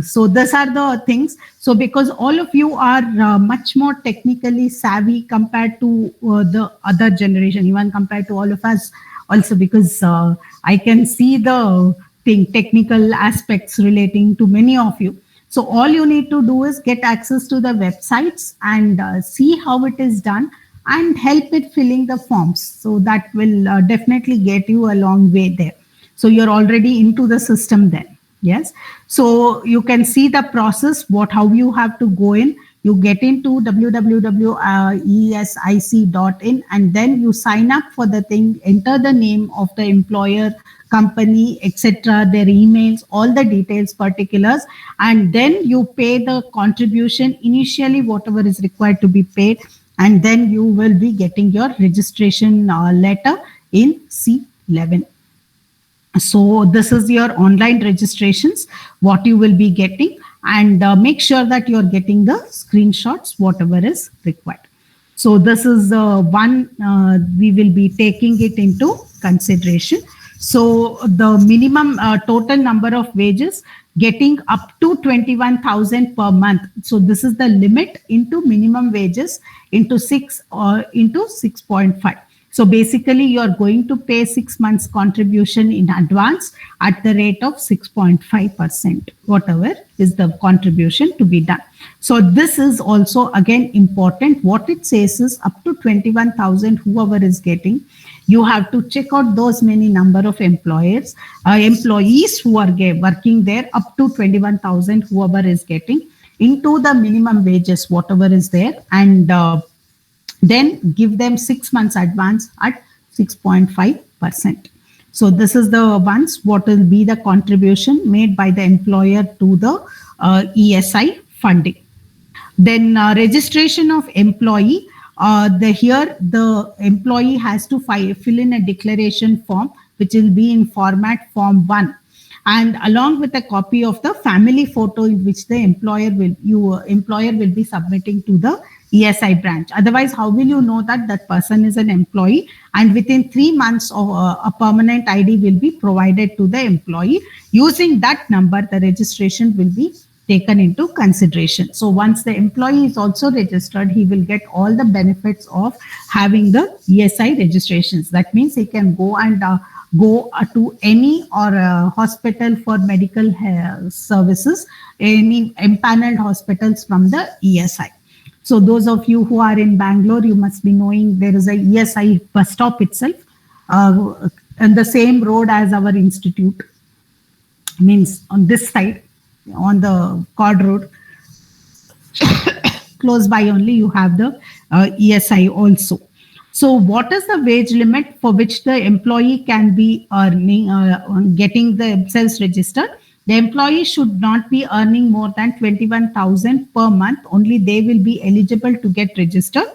So these are the things. So because all of you are much more technically savvy compared to the other generation, even compared to all of us also, because I can see the technical aspects relating to many of you. So all you need to do is get access to the websites and see how it is done and help it filling the forms. So that will definitely get you a long way there. So you're already into the system then. Yes. So you can see the process, how you have to go in. You get into www.esic.in, and then you sign up for the thing, enter the name of the employer, company, etc., their emails, all the details, particulars, and then you pay the contribution initially, whatever is required to be paid, and then you will be getting your registration letter in C11. So this is your online registrations, what you will be getting, and make sure that you're getting the screenshots, whatever is required. So this is one, we will be taking it into consideration. So the minimum total number of wages getting up to 21,000 per month. So this is the limit into minimum wages into 6 or into 6.5. So basically, you are going to pay 6 months contribution in advance at the rate of 6.5%, whatever is the contribution to be done. So this is also again important. What it says is up to 21,000, whoever is getting, you have to check out those many number of employees who are working there, up to 21,000, whoever is getting, into the minimum wages, whatever is there, and then give them 6 months advance at 6.5%. So this is the ones, what will be the contribution made by the employer to the ESI funding. Then registration of employee. Here the employee has to fill in a declaration form, which will be in format form 1, and along with a copy of the family photo in which the employer will be submitting to the ESI branch. Otherwise, how will you know that that person is an employee? And within 3 months, a permanent ID will be provided to the employee. Using that number, the registration will be taken into consideration. So once the employee is also registered, he will get all the benefits of having the ESI registrations. That means he can go and go to any hospital for medical services, any empaneled hospitals from the ESI. So those of you who are in Bangalore, you must be knowing there is a ESI bus stop itself on the same road as our institute. Means on this side, on the Cord Road, close by only, you have the ESI also. So what is the wage limit for which the employee can be earning, getting themselves registered? The employee should not be earning more than 21,000 per month. Only they will be eligible to get registered.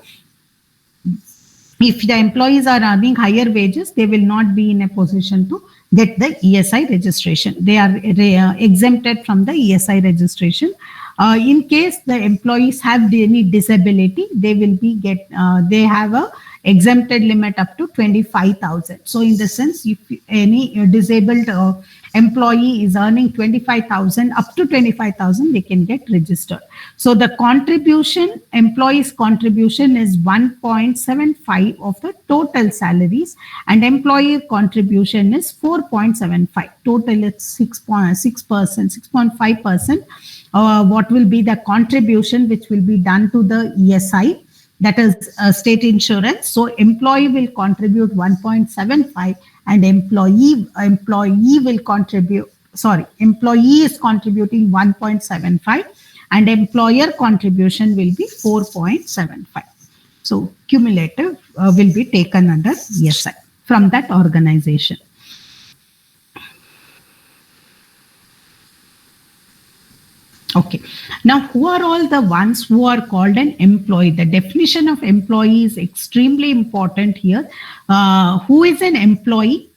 If the employees are earning higher wages, they will not be in a position to get the ESI registration. They are exempted from the ESI registration. In case the employees have any disability, they will be they have a exempted limit up to 25,000. So in the sense, if any disabled employee is earning 25,000, up to 25,000, they can get registered. So the contribution, employee's contribution is 1.75 of the total salaries, and employee contribution is 4.75. Total is 6.5%. What will be the contribution which will be done to the ESI? That is state insurance. So employee will contribute 1.75 and employee is contributing 1.75 and employer contribution will be 4.75. So cumulative will be taken under ESI from that organization. Okay. Now, who are all the ones who are called an employee? The definition of employee is extremely important here. Who is an employee?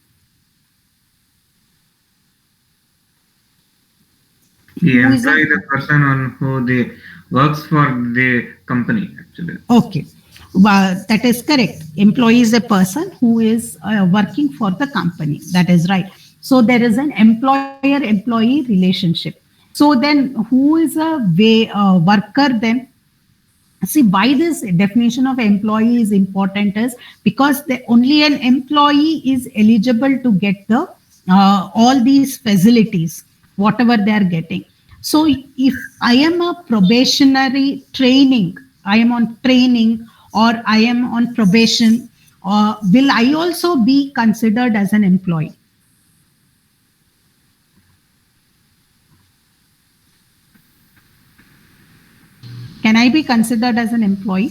The employee, the person on who they works for the company, actually. Okay. Well, that is correct. Employee is a person who is working for the company. That is right. So there is an employer-employee relationship. So then who is a worker then? See, why this definition of employee is important is because only an employee is eligible to get the all these facilities, whatever they are getting. So if I am a probationary training, I am on training or I am on probation, will I also be considered as an employee? Can I be considered as an employee?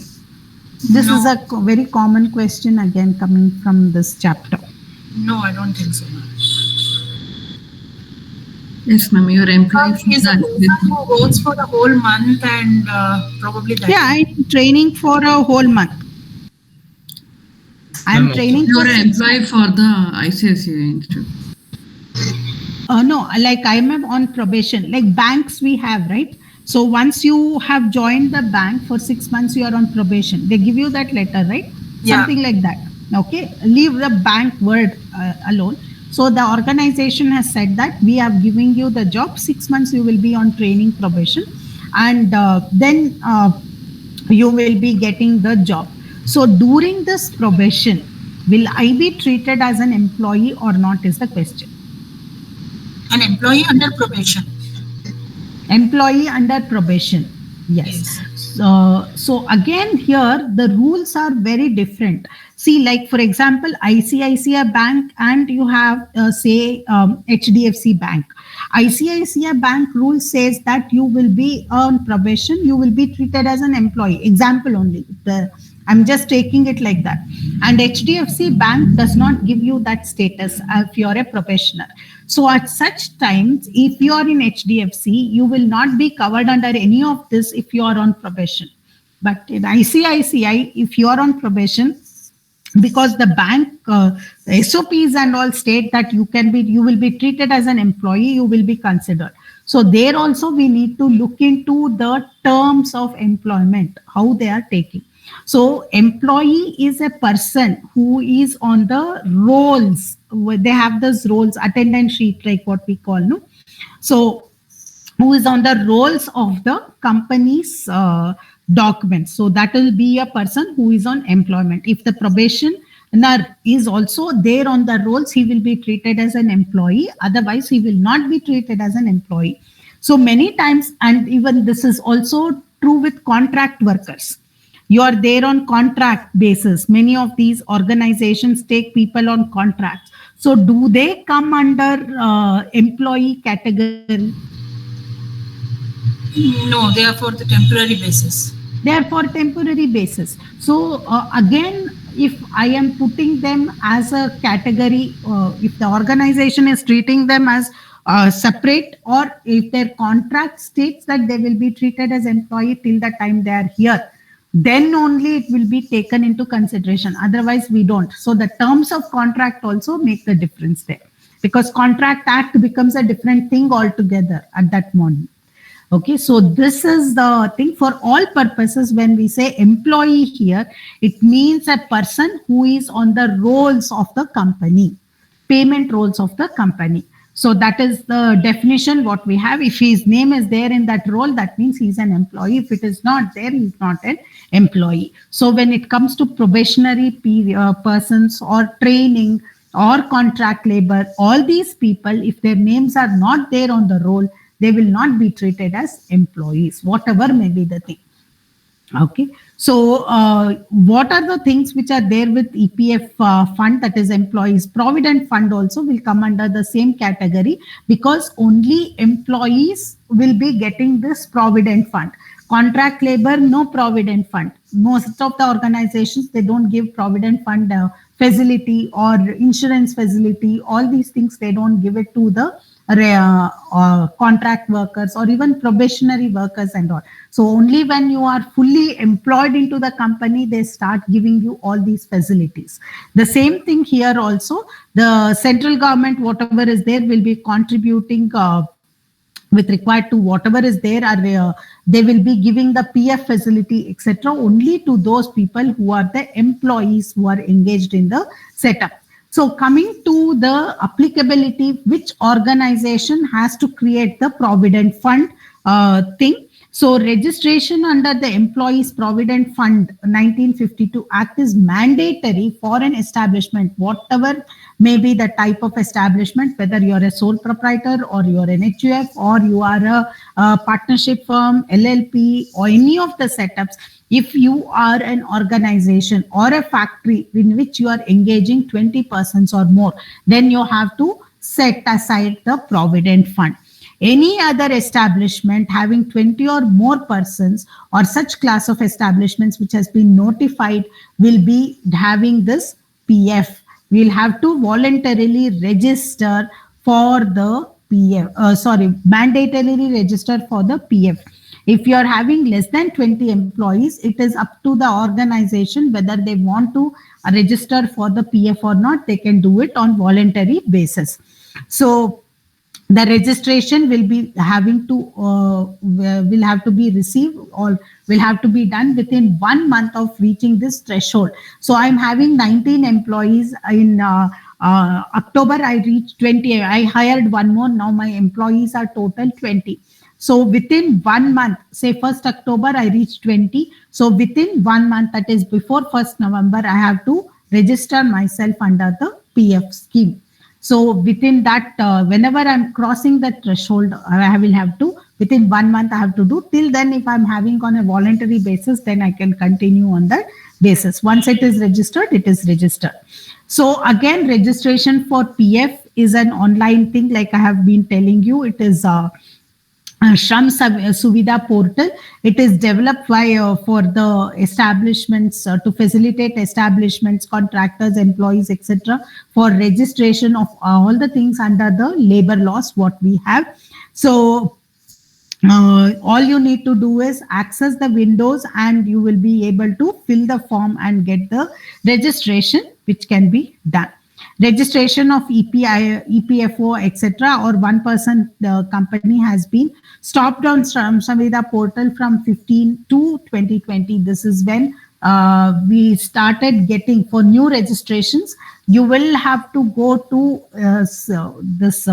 This is a very common question again coming from this chapter. No, I don't think so. Yes, ma'am, your employee is a person who works for the whole month and probably that. Yeah, I'm training for a whole month. I'm training. You're an employee for the ICICI Institute. No, like I'm on probation. Like banks we have, right? So once you have joined the bank for 6 months, you are on probation. They give you that letter, right? Yeah. Something like that. Okay. Leave the bank word alone. So the organization has said that we are giving you the job. 6 months you will be on training probation, and then you will be getting the job. So during this probation, Will I be treated as an employee or not is the question. An employee under probation. Employee under probation. Yes. So again, here the rules are very different. See, like for example, ICICI Bank and you have say HDFC Bank. ICICI Bank rule says that you will be on probation, you will be treated as an employee. Example only. I'm just taking it like that. And HDFC Bank does not give you that status if you're a professional. So at such times, if you are in HDFC, you will not be covered under any of this if you are on probation. But in ICICI, if you are on probation, because the bank the SOPs and all state that you will be treated as an employee, you will be considered. So there also we need to look into the terms of employment, how they are taking. So employee is a person who is on the roles. They have those roles, attendance sheet, like what we call, no? So who is on the roles of the company's documents. So that will be a person who is on employment. If the probationer is also there on the roles, he will be treated as an employee. Otherwise, he will not be treated as an employee. So many times, and even this is also true with contract workers. You are there on contract basis. Many of these organizations take people on contracts. So do they come under employee category? No, they are for the temporary basis. They are for temporary basis. So again, if I am putting them as a category, if the organization is treating them as separate, or if their contract states that they will be treated as employee till the time they are here, then only it will be taken into consideration. Otherwise, we don't. So the terms of contract also make the difference there, because Contract Act becomes a different thing altogether at that moment. Okay, so this is the thing for all purposes. When we say employee here, it means a person who is on the rolls of the company, payment rolls of the company. So that is the definition what we have. If his name is there in that role, that means he's an employee. If it is not there, he's not an employee. So when it comes to probationary persons or training or contract labor, all these people, if their names are not there on the roll, they will not be treated as employees, whatever may be the thing. Okay, so what are the things which are there with EPF fund, that is employees? Provident fund also will come under the same category, because only employees will be getting this provident fund. Contract labor, no provident fund. Most of the organizations, they don't give provident fund facility or insurance facility. All these things, they don't give it to the contract workers or even probationary workers and all. So only when you are fully employed into the company, they start giving you all these facilities. The same thing here also, the central government, whatever is there, will be contributing with required to whatever is there, are they will be giving the PF facility, etc., only to those people who are the employees who are engaged in the setup. So coming to the applicability, which organization has to create the provident fund thing. So registration under the Employees Provident Fund 1952 Act is mandatory for an establishment, whatever may be the type of establishment, whether you're a sole proprietor or you're an HUF or you are a partnership firm, LLP, or any of the setups. If you are an organization or a factory in which you are engaging 20 persons or more, then you have to set aside the provident fund. Any other establishment having 20 or more persons or such class of establishments which has been notified will be having this PF. We'll have to voluntarily register for the PF, mandatorily register for the PF. If you are having less than 20 employees, it is up to the organization whether they want to register for the PF or not. They can do it on voluntary basis. So the registration will be having to will have to be received or will have to be done within 1 month of reaching this threshold. So I'm having 19 employees in October. I reached 20. I hired one more. Now my employees are total 20. So within 1 month, say 1st October, I reached 20. So within 1 month, that is before 1st November, I have to register myself under the PF scheme. So within that, whenever I'm crossing the threshold, I will have to, within 1 month, I have to do. Till then, if I'm having on a voluntary basis, then I can continue on that basis. Once it is registered, it is registered. So again, registration for PF is an online thing, like I have been telling you. It is Shram Suvidha portal. It is developed by for the establishments to facilitate establishments, contractors, employees, etc. for registration of all the things under the labor laws what we have. So all you need to do is access the windows and you will be able to fill the form and get the registration which can be done. Registration of EPFO, etc., or one person company has been stopped on Samvida portal from 15 to 2020. This is when we started getting for new registrations. You will have to go to this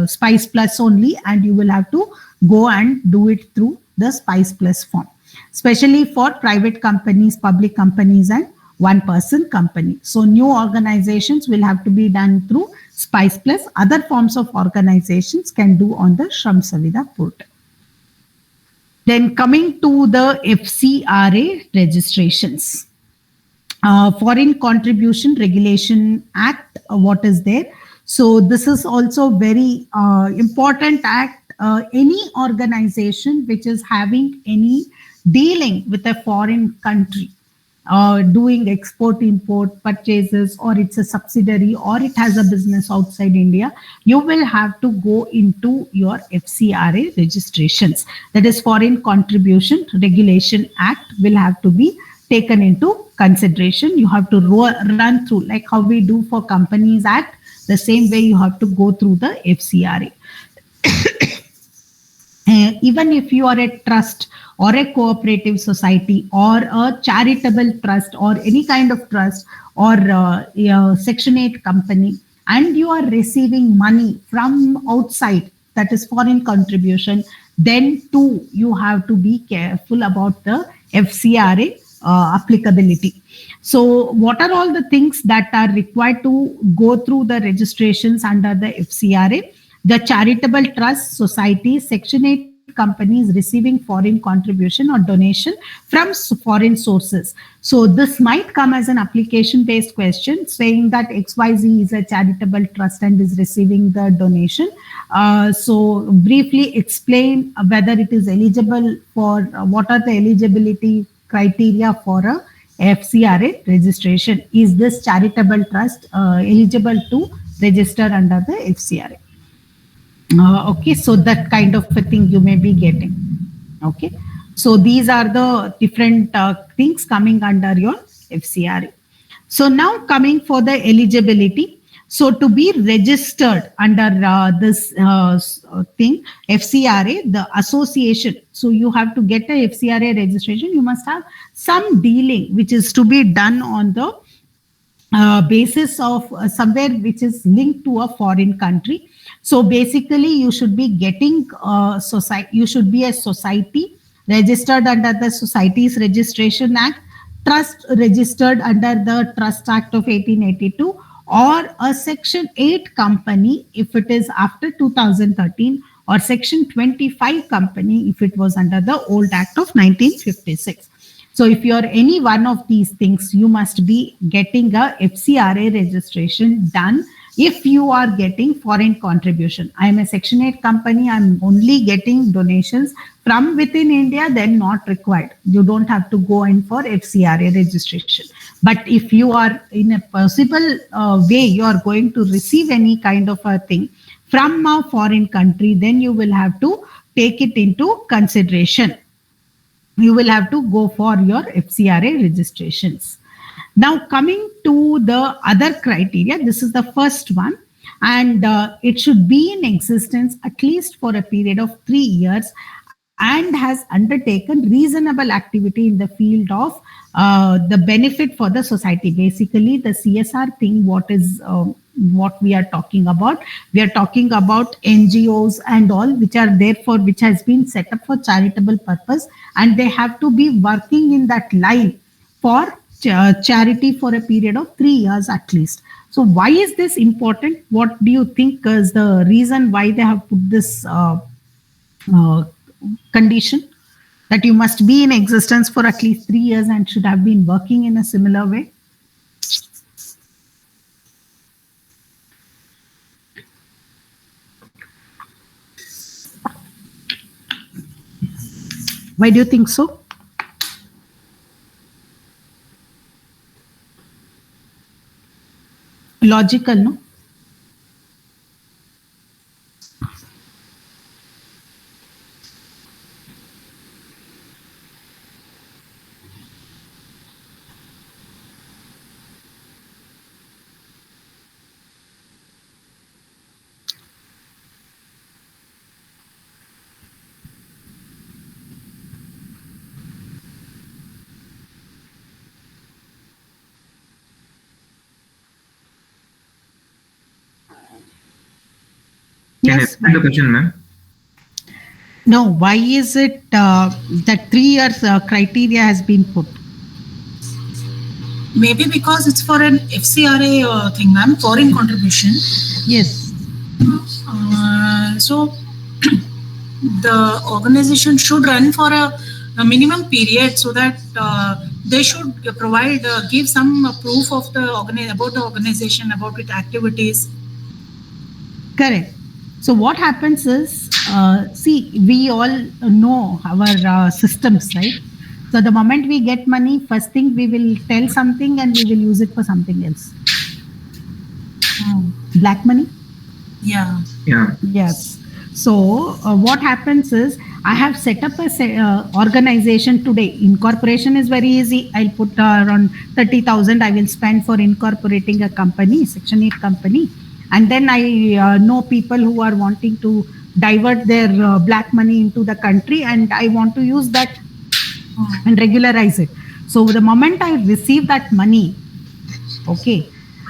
Spice Plus only, and you will have to go and do it through the Spice Plus form, especially for private companies, public companies, and one person company. So new organizations will have to be done through Spice Plus. Other forms of organizations can do on the Shram Suvidha portal. Then coming to the FCRA registrations. Foreign Contribution Regulation Act, what is there? So this is also very important act. Any organization which is having any dealing with a foreign country, doing export import purchases, or it's a subsidiary, or it has a business outside India, you will have to go into your FCRA registrations. That is Foreign Contribution Regulation Act will have to be taken into consideration. You have to run through, like how we do for Companies Act, the same way you have to go through the FCRA. Even if you are a trust or a cooperative society or a charitable trust or any kind of trust or Section 8 company, and you are receiving money from outside, that is foreign contribution, then too you have to be careful about the FCRA applicability. So what are all the things that are required to go through the registrations under the FCRA? The charitable trust society, Section 8 companies receiving foreign contribution or donation from foreign sources. So this might come as an application-based question saying that XYZ is a charitable trust and is receiving the donation. So briefly explain whether it is eligible for, what are the eligibility criteria for a FCRA registration. Is this charitable trust eligible to register under the FCRA? Okay, so that kind of a thing you may be getting. Okay, so these are the different things coming under your FCRA. So now coming for the eligibility. So to be registered under this thing, FCRA, the association, so you have to get a FCRA registration, you must have some dealing which is to be done on the basis of somewhere which is linked to a foreign country. So basically you should be getting you should be a society registered under the Societies Registration Act, trust registered under the Trust Act of 1882, or a Section 8 company if it is after 2013, or Section 25 company if it was under the old Act of 1956. So if you are any one of these things, you must be getting a FCRA registration done if you are getting foreign contribution. I am a Section 8 company, I'm only getting donations from within India, then not required. You don't have to go in for FCRA registration. But if you are in a possible way, you are going to receive any kind of a thing from a foreign country, then you will have to take it into consideration. You will have to go for your FCRA registrations. Now coming to the other criteria, this is the first one, and it should be in existence at least for a period of 3 years and has undertaken reasonable activity in the field of the benefit for the society. Basically the CSR thing, what we are talking about. We are talking about NGOs and all which are there for, which has been set up for charitable purpose, and they have to be working in that line for charity for a period of 3 years at least. So why is this important? What do you think is the reason why they have put this uh, condition that you must be in existence for at least 3 years and should have been working in a similar way? Why do you think so? Logical, no? Can you Yes. explain the question, ma'am? No, why is it that 3 years criteria has been put? Maybe because it's for an FCRA thing, ma'am, foreign contribution. Yes. So the organization should run for a minimum period so that they should provide, give some proof of the about the organization, about its activities. Correct. So what happens is, see, we all know our systems, right? So the moment we get money, first thing we will tell something and we will use it for something else. Black money? Yeah. Yeah. Yes. So what happens is, I have set up a organization today. Incorporation is very easy. I'll put around 30,000 I will spend for incorporating a company, Section 8 company. And then I know people who are wanting to divert their black money into the country, and I want to use that and regularize it. So the moment I receive that money, okay,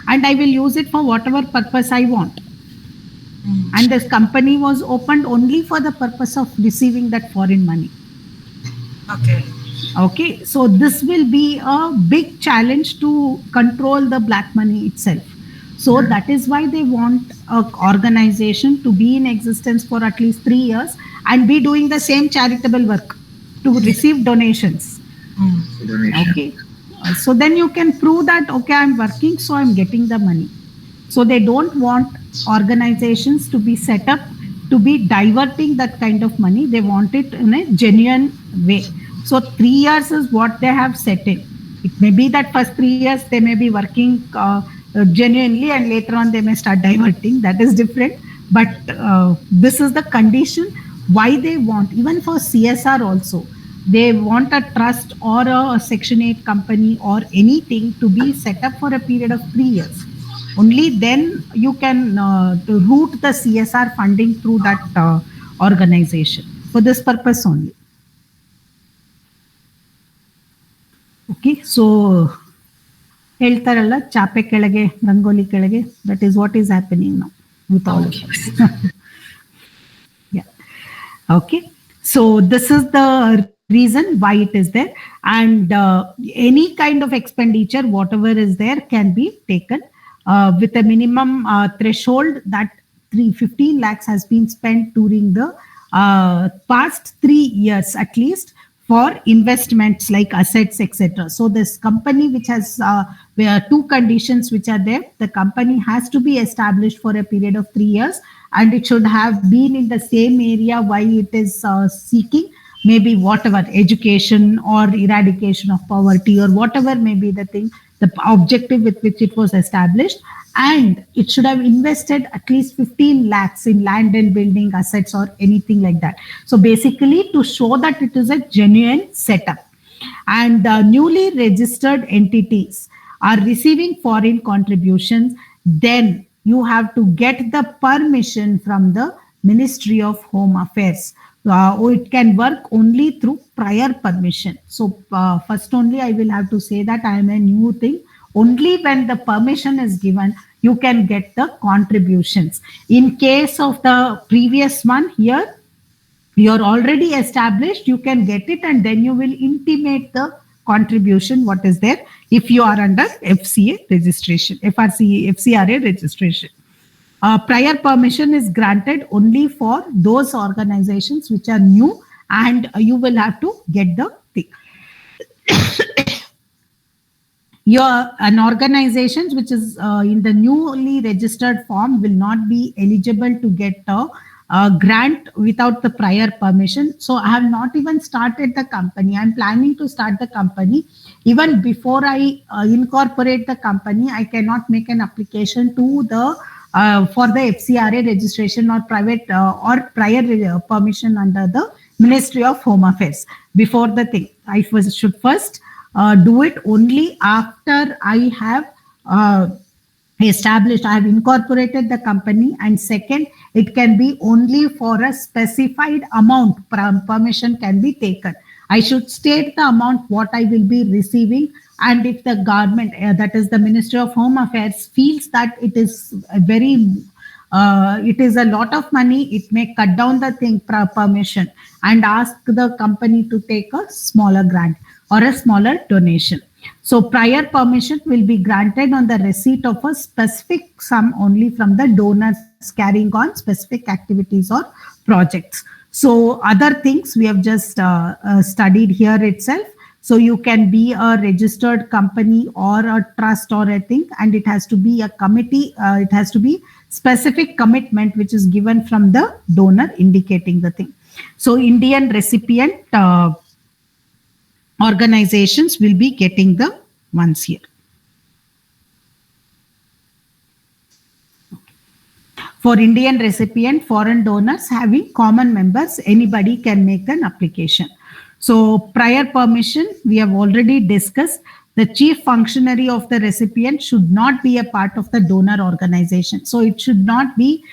and I will use it for whatever purpose I want. And this company was opened only for the purpose of receiving that foreign money. Okay. Okay, so this will be a big challenge to control the black money itself. So that is why they want an organization to be in existence for at least 3 years and be doing the same charitable work to receive donations. Donation. Okay, so then you can prove that, okay, I'm working, so I'm getting the money. So they don't want organizations to be set up to be diverting that kind of money. They want it in a genuine way. So 3 years is what they have set in. It may be that first 3 years they may be working genuinely and later on they may start diverting. That is different. But this is the condition why they want, even for CSR also, they want a trust or a Section 8 company or anything to be set up for a period of 3 years. Only then you can route the CSR funding through that organization for this purpose only. Okay, so ಹೇಳ್ತಾರಲ್ಲ ಚಾಪೆ ಕೆಳಗೆ ರಂಗೋಲಿ ಕೆಳಗೆ, that is what is happening now with all of us. Yeah. Okay, so this is the reason why it is there, and any kind of expenditure whatever is there can be taken with a minimum threshold that 15 lakhs has been spent during the past 3 years at least for investments like assets, etc. So this company which has there are two conditions which are there. The company has to be established for a period of 3 years and it should have been in the same area why it is seeking maybe whatever education or eradication of poverty or whatever may be the thing, the objective with which it was established, and it should have invested at least 15 lakhs in land and building assets or anything like that. So basically to show that it is a genuine setup, and newly registered entities are receiving foreign contributions, then you have to get the permission from the Ministry of Home Affairs. Or it can work only through prior permission. So first only I will have to say that I am a new thing. Only when the permission is given, you can get the contributions. In case of the previous one here, you are already established, you can get it and then you will intimate the contribution, what is there if you are under FCA registration, FCRA registration. Prior permission is granted only for those organizations which are new, and you will have to get the thing. An organization which is in the newly registered form will not be eligible to get a grant without the prior permission. So I have not even started the company. I'm planning to start the company. Even before I incorporate the company, I cannot make an application to the for the FCRA registration or private or prior permission under the Ministry of Home Affairs. Before the thing, I should first do it only after I have established, I have incorporated the company, and second, it can be only for a specified amount permission can be taken. I should state the amount what I will be receiving, and if the government, that is the Ministry of Home Affairs, feels that it is it is a lot of money, it may cut down the thing permission and ask the company to take a smaller grant or a smaller donation. So prior permission will be granted on the receipt of a specific sum only from the donors carrying on specific activities or projects. So other things we have just studied here itself. So you can be a registered company or a trust or a thing, and it has to be a committee. It has to be specific commitment which is given from the donor indicating the thing. So Indian recipient organizations will be getting the ones here. For Indian recipient, foreign donors having common members, anybody can make an application. So prior permission, we have already discussed. The chief functionary of the recipient should not be a part of the donor organization. So it should not be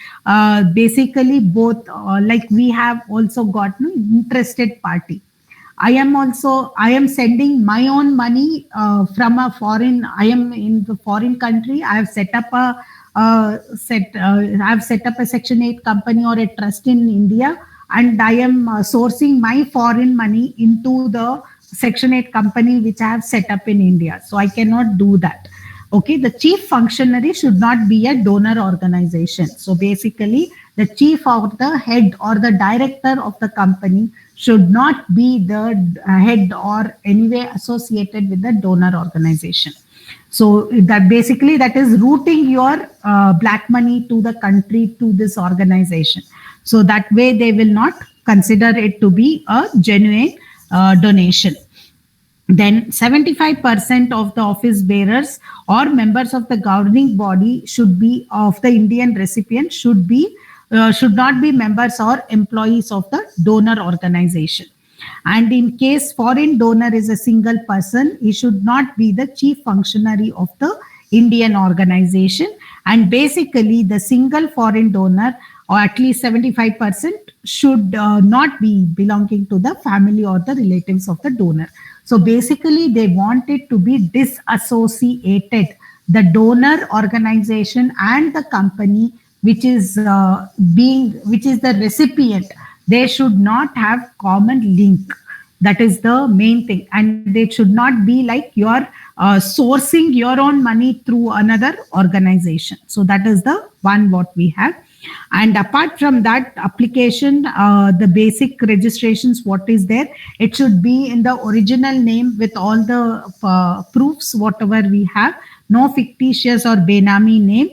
basically both, like we have also got no interested party. I am sending my own money from a foreign, I am in the foreign country. I have set up a Section 8 company or a trust in India, and I am sourcing my foreign money into the Section 8 company which I have set up in India. So I cannot do that. Okay, the chief functionary should not be a donor organization. So basically, the chief or the head or the director of the company should not be the head or anyway associated with the donor organization. So that basically that is routing your black money to the country, to this organization. So that way they will not consider it to be a genuine donation. Then 75% of the office bearers or members of the governing body should be of the Indian recipient should not be members or employees of the donor organization. And in case foreign donor is a single person, he should not be the chief functionary of the Indian organization. And basically the single foreign donor, or at least 75%, should not be belonging to the family or the relatives of the donor. So basically they want it to be disassociated, the donor organization and the company which is the recipient. They should not have common link. That is the main thing. And they should not be like you're sourcing your own money through another organization. So that is the one what we have. And apart from that application, the basic registrations, what is there, it should be in the original name with all the proofs, whatever we have, no fictitious or benami name.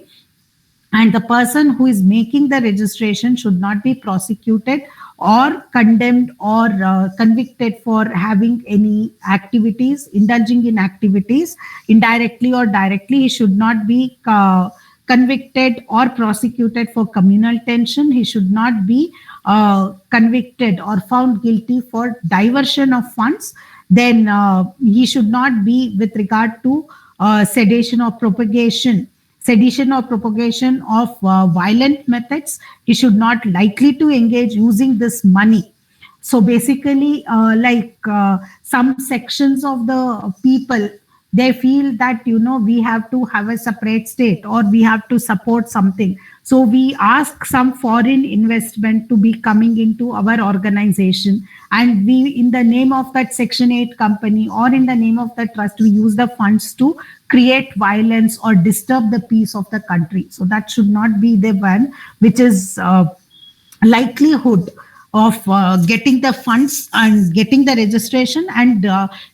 And the person who is making the registration should not be prosecuted or condemned or convicted for having any activities, indulging in activities, indirectly or directly. He should not be convicted or prosecuted for communal tension. He should not be convicted or found guilty for diversion of funds. Then he should not be with regard to sedition or propagation of violent methods. He should not likely to engage using this money. So basically, some sections of the people They feel that, we have to have a separate state or we have to support something. So we ask some foreign investment to be coming into our organization. And we, in the name of that Section 8 company or in the name of the trust, we use the funds to create violence or disturb the peace of the country. So that should not be the one which is likelihood of getting the funds and getting the registration and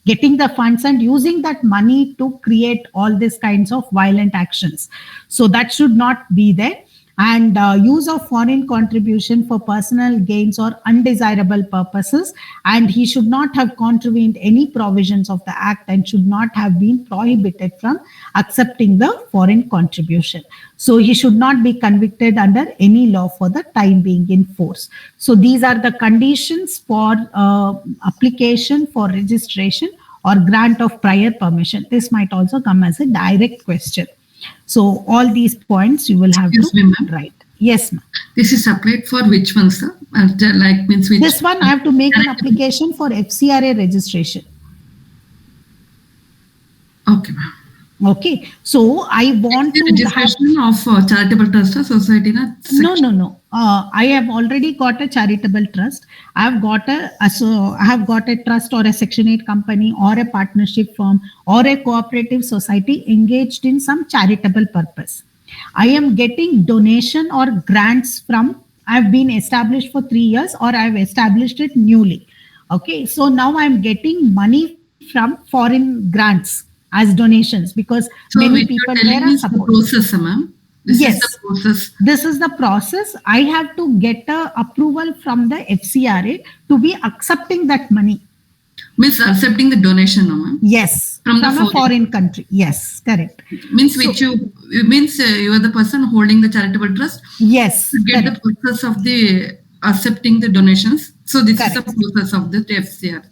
getting the funds and using that money to create all these kinds of violent actions. So that should not be there. And use of foreign contribution for personal gains or undesirable purposes. And he should not have contravened any provisions of the act and should not have been prohibited from accepting the foreign contribution. So he should not be convicted under any law for the time being in force. So these are the conditions for application for registration or grant of prior permission. This might also come as a direct question. So all these points you will have to write. Yes, ma'am. This is applied for which one, sir? Means which? This one I have to make an application for FCRA registration. Okay, ma'am. Okay, so I want to registration of charitable trust or society. No. I have already got a charitable trust. I have got a trust or a Section 8 company or a partnership firm or a cooperative society engaged in some charitable purpose. I am getting donation or grants from. I've been established for 3 years or I've established it newly. Okay, so now I'm getting money from foreign grants as donations because many people there are supporting. Process, ma'am. Yes, this is the process. I have to get a approval from the FCRA to be accepting that money. Means accepting the donation, no, ma'am? Yes, from a foreign country. Yes, correct. Means you are the person holding the charitable trust. Yes, to get correct. The process of the accepting the donations. So this correct. Is the process of the FCR.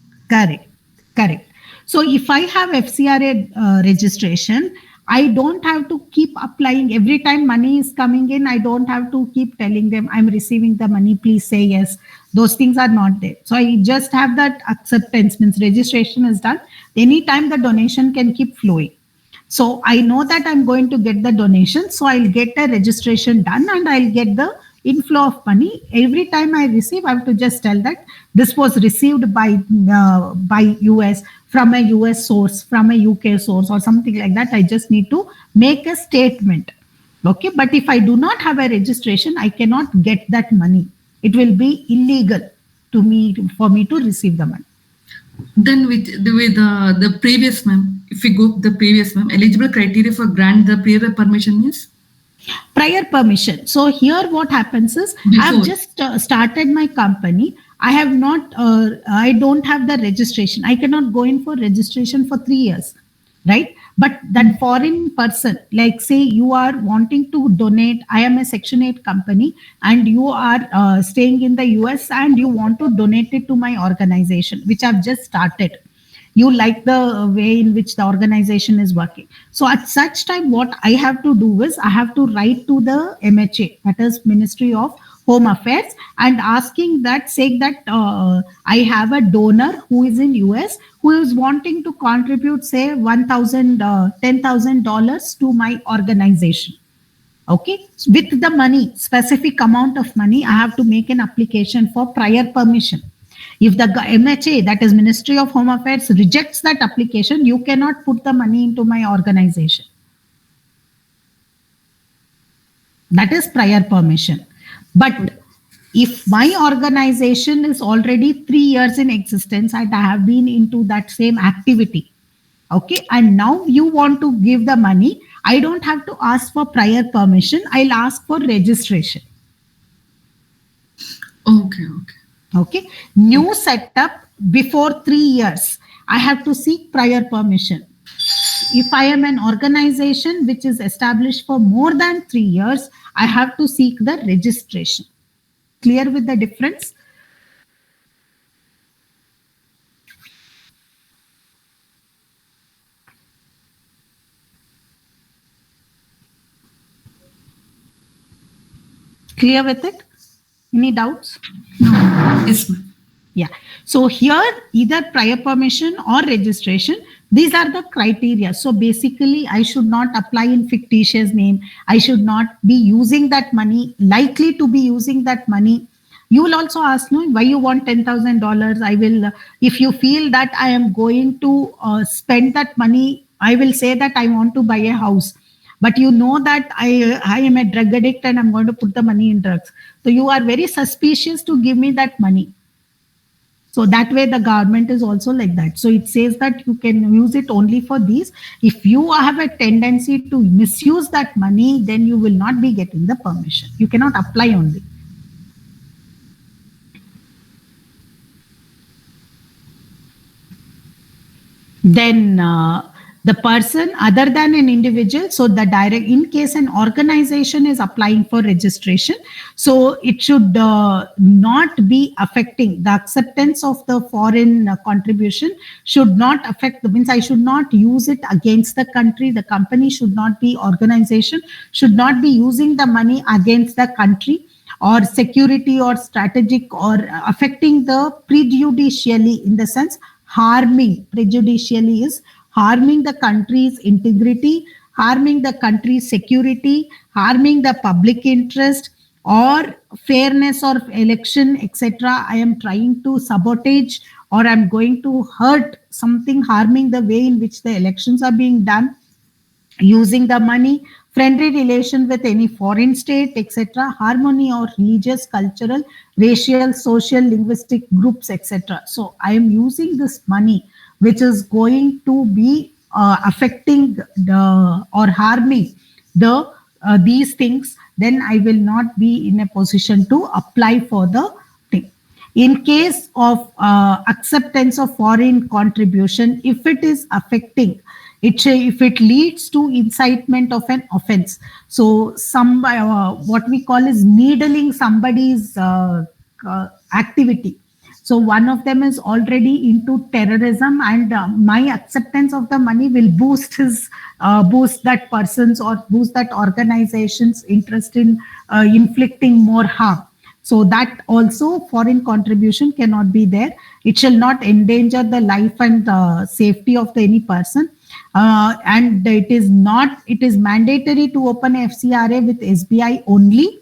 Correct. So if I have FCRA registration, I don't have to keep applying every time money is coming in. I don't have to keep telling them I'm receiving the money. Please say yes. Those things are not there. So I just have that acceptance, means registration is done. Anytime the donation can keep flowing. So I know that I'm going to get the donation. So I'll get a registration done and I'll get the inflow of money. Every time I receive, I have to just tell that this was received by US, from a US source, from a UK source or something like that. I just need to make a statement. Okay, but if I do not have a registration, I cannot get that money. It will be illegal for me to receive the money. Then with the previous, ma'am, if we go the previous, ma'am, eligible criteria for grant the prior permission is? Prior permission. So here what happens is I have just started my company. I have not, I don't have the registration. I cannot go in for registration for 3 years, right? But that foreign person, like say you are wanting to donate, I am a Section 8 company and you are staying in the US and you want to donate it to my organization, which I've just started. You like the way in which the organization is working. So at such time, what I have to do is I have to write to the MHA, that is Ministry of Home Affairs, and asking that, saying that I have a donor who is in US who is wanting to contribute, say, $10,000 to my organization. Okay, with the money, specific amount of money, I have to make an application for prior permission. If the MHA, that is Ministry of Home Affairs, rejects that application, you cannot put the money into my organization. That is prior permission. But if my organization is already 3 years in existence and I have been into that same activity, okay, and now you want to give the money, I don't have to ask for prior permission. I'll ask for registration. Okay. New setup before 3 years, I have to seek prior permission. If I am an organization which is established for more than 3 years, I have to seek the registration. Clear with the difference? Clear with it? Any doubts? No. Yes, ma'am. Yeah. So here, either prior permission or registration, these are the criteria. So basically, I should not apply in fictitious name. I should not be using that money, likely to be using that money. You will also ask me why you want $10,000. I will, if you feel that I am going to spend that money, I will say that I want to buy a house. But you know that I am a drug addict and I'm going to put the money in drugs. So you are very suspicious to give me that money. So that way the government is also like that. So it says that you can use it only for these. If you have a tendency to misuse that money, then you will not be getting the permission. You cannot apply only. Then the person other than an individual, so the direct, in case an organization is applying for registration, so it should not be affecting the acceptance of the foreign contribution, should not affect the, means I should not use it against the country. The company should not be, organization should not be using the money against the country or security or strategic or affecting the prejudicially, in the sense harming. Prejudicially is harming the country's integrity, harming the country's security, harming the public interest or fairness of election, etc. I am trying to sabotage or I'm going to hurt something, harming the way in which the elections are being done, using the money, friendly relation with any foreign state, etc., harmony or religious, cultural, racial, social, linguistic groups, etc. So I am using this money which is going to be affecting the or harming the these things, then I will not be in a position to apply for the thing. In case of acceptance of foreign contribution, if it is affecting, if it leads to incitement of an offense, so some what we call is needling somebody's activity. So one of them is already into terrorism, and my acceptance of the money will boost his, boost that person's or boost that organization's interest in inflicting more harm. So that also foreign contribution cannot be there. It shall not endanger the life and safety of any person. And it is not, it is mandatory to open a FCRA with SBI only,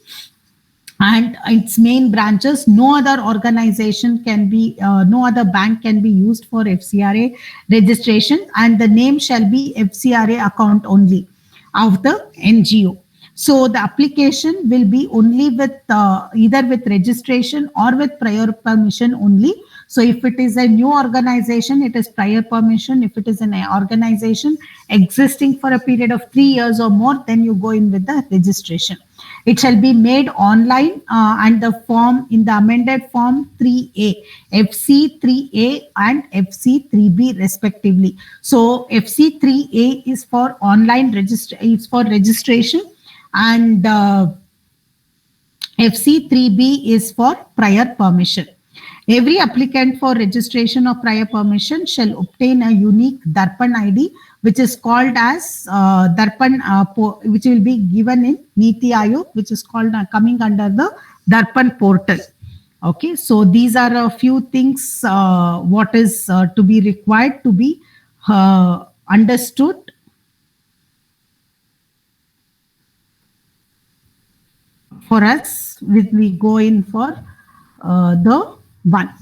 and its main branches. No other organization can be, no other bank can be used for FCRA registration, and the name shall be FCRA account only of the NGO. So the application will be only with either with registration or with prior permission only. So if it is a new organization, it is prior permission. If it is an organization existing for a period of 3 years or more, then you go in with the registration. It shall be made online, and the form in the amended form 3A, FC 3A and FC 3B respectively. So FC 3A is for online it's for registration, and FC 3B is for prior permission. Every applicant for registration or prior permission shall obtain a unique Darpan ID, which is called as Darpan, which will be given in Niti Aayog, which is called coming under the Darpan portal. Okay, so these are a few things what is to be required to be understood. For us, we go in for the one.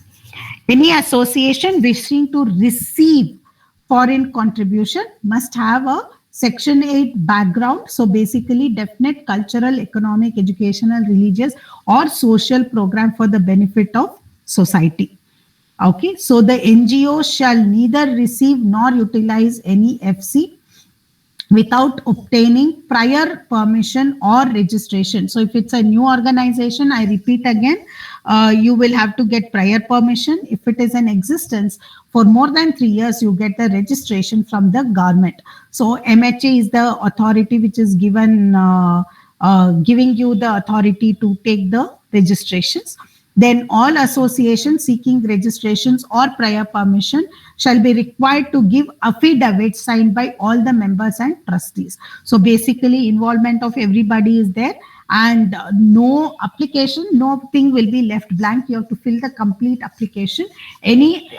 Any association wishing to receive foreign contribution must have a Section 8 background. So basically definite cultural, economic, educational, religious or social program for the benefit of society. Okay, so the NGO shall neither receive nor utilize any FC without obtaining prior permission or registration. So if it's a new organization, I repeat again, you will have to get prior permission. If it is in existence for more than 3 years, you get the registration from the government. So MHA is the authority which is given, giving you the authority to take the registrations. Then all associations seeking registrations or prior permission shall be required to give affidavits signed by all the members and trustees. So basically involvement of everybody is there, and no application, no thing will be left blank. You have to fill the complete application. Any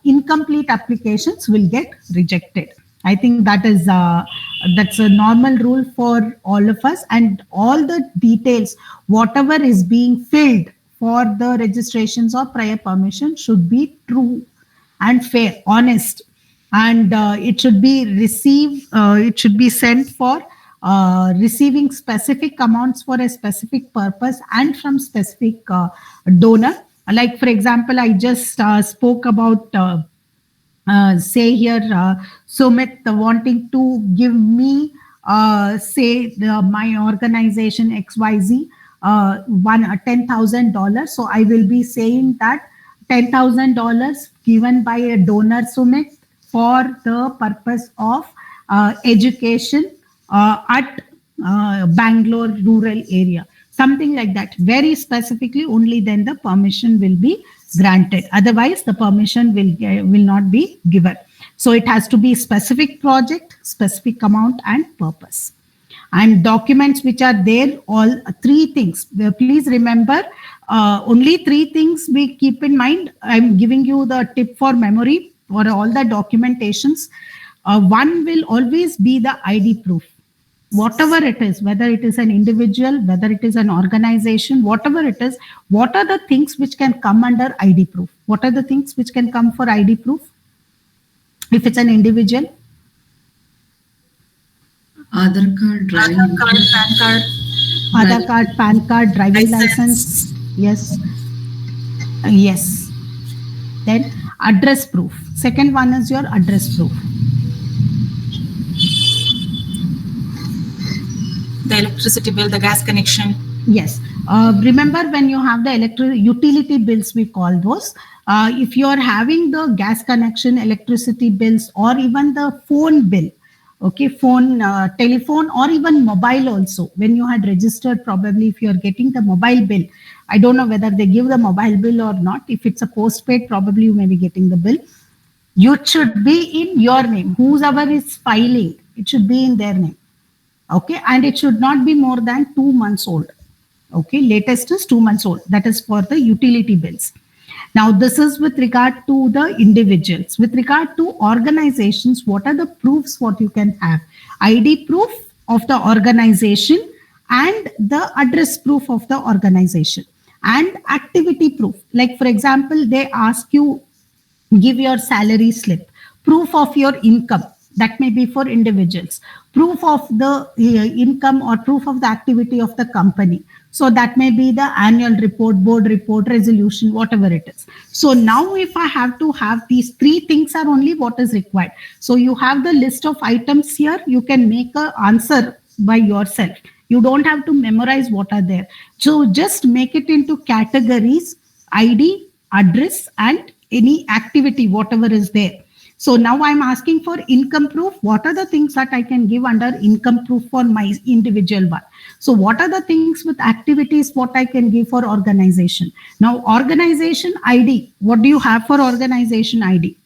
incomplete applications will get rejected. I think that's a normal rule for all of us, and all the details, whatever is being filled for the registrations or prior permission, should be true and fair, honest, and it should be it should be sent for receiving specific amounts for a specific purpose and from specific donor. Like, for example, I just spoke about say here, Sumit wanting to give me, say, my organization XYZ, $10,000. So I will be saying that $10,000 given by a donor, Sumit, for the purpose of education at Bangalore rural area. Something like that. Very specifically, only then the permission will be granted. Otherwise, the permission will not be given. So it has to be specific project, specific amount, and purpose. And documents which are there, all three things. Please remember, only three things we keep in mind. I'm giving you the tip for memory for all the documentations. One will always be the ID proof. Whatever it is, whether it is an individual, whether it is an organization, whatever it is, what are the things which can come under ID proof? What are the things which can come for ID proof? If it's an individual? Aadhaar card, driving Aadhaar card, PAN card. Aadhaar card, PAN card, driving license. Yes. Yes. Then address proof. Second one is your address proof. The electricity bill, the gas connection. Yes. Remember, when you have the utility bills, we call those. If you are having the gas connection, electricity bills, or even the phone bill, okay, phone, telephone, or even mobile also, when you had registered, probably if you are getting the mobile bill, I don't know whether they give the mobile bill or not. If it's a postpaid, probably you may be getting the bill. It should be in your name. Whoever is filing, it should be in their name. Okay, and it should not be more than 2 months old. Okay, latest is 2 months old. That is for the utility bills. Now, this is with regard to the individuals. With regard to organizations, what are the proofs what you can have? ID proof of the organization and the address proof of the organization, and activity proof. Like, for example, they ask you, give your salary slip, proof of your income. That may be for individuals. Proof of the income or proof of the activity of the company. So that may be the annual report, board report, resolution, whatever it is. So now if I have to have these three things are only what is required. So you have the list of items here. You can make an answer by yourself. You don't have to memorize what are there. So just make it into categories: ID, address, and any activity, whatever is there. So now I'm asking for income proof. What are the things that I can give under income proof for my individual one? So what are the things with activities what I can give for organization? Now, organization ID. What do you have for organization ID?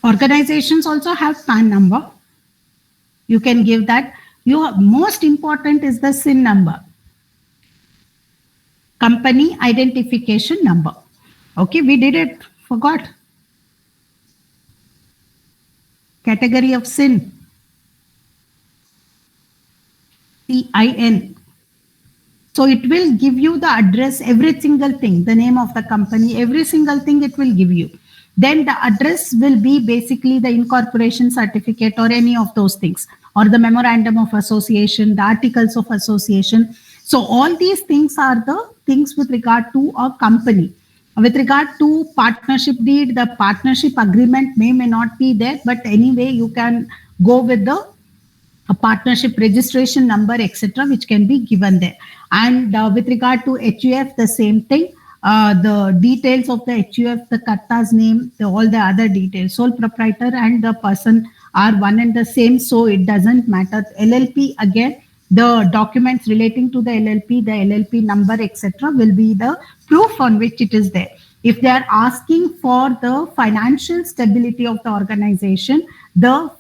Organizations also have PAN number. You can give that. Most important is the SIN number. Company identification number. Okay, we did it. Forgot. Category of SIN. CIN. So it will give you the address, every single thing, the name of the company, every single thing it will give you. Then the address will be basically the incorporation certificate or any of those things, or the memorandum of association, the articles of association. So all these things are the things with regard to a company. With regard to partnership deed, the partnership agreement may not be there, but anyway, you can go with a partnership registration number, etc., which can be given there. And with regard to HUF, the same thing. The details of the HUF, the Karta's name, all the other details, sole proprietor and the person are one and the same, so it doesn't matter. LLP, again, the documents relating to the LLP number, etc., will be the proof on which it is there. If they are asking for the financial stability of the organization, the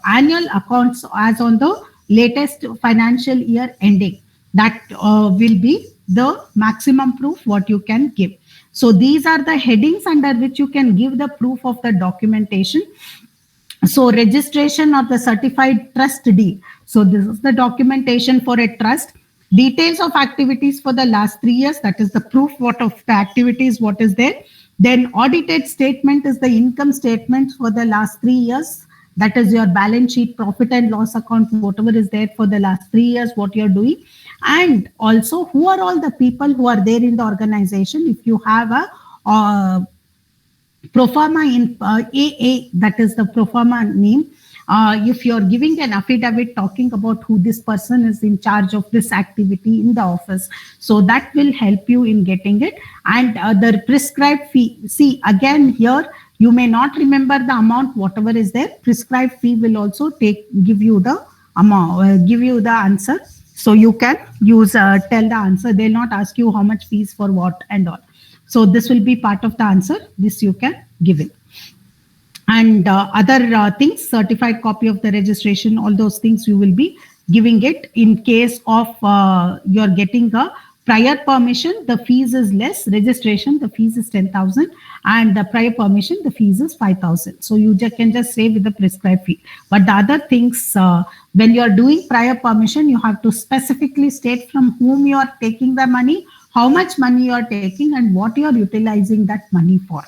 annual accounts as on the latest financial year ending, that will be the maximum proof what you can give. So these are the headings under which you can give the proof of the documentation. So registration of the certified trust deed. So this is the documentation for a trust. Details of activities for the last 3 years. That is the proof what of the activities what is there. Then audited statement is the income statement for the last 3 years. That is your balance sheet, profit and loss account, whatever is there for the last 3 years, what you're doing. And also who are all the people who are there in the organization. If you have a pro forma in AA, that is the pro forma name. If you're giving an affidavit talking about who this person is in charge of this activity in the office, so that will help you in getting it. And the prescribed fee, see again here, you may not remember the amount, whatever is there. Prescribed fee will also give you the amount, give you the answer. So you can use, tell the answer. They'll not ask you how much fees for what and all. So this will be part of the answer. This you can give it. And other things, certified copy of the registration, all those things you will be giving it. In case of you're getting a prior permission, the fees is less. Registration, the fees is 10,000, and the prior permission, the fees is 5,000. So you can just say with the prescribed fee. But the other things, when you're doing prior permission, you have to specifically state from whom you are taking the money, how much money you are taking, and what you are utilizing that money for.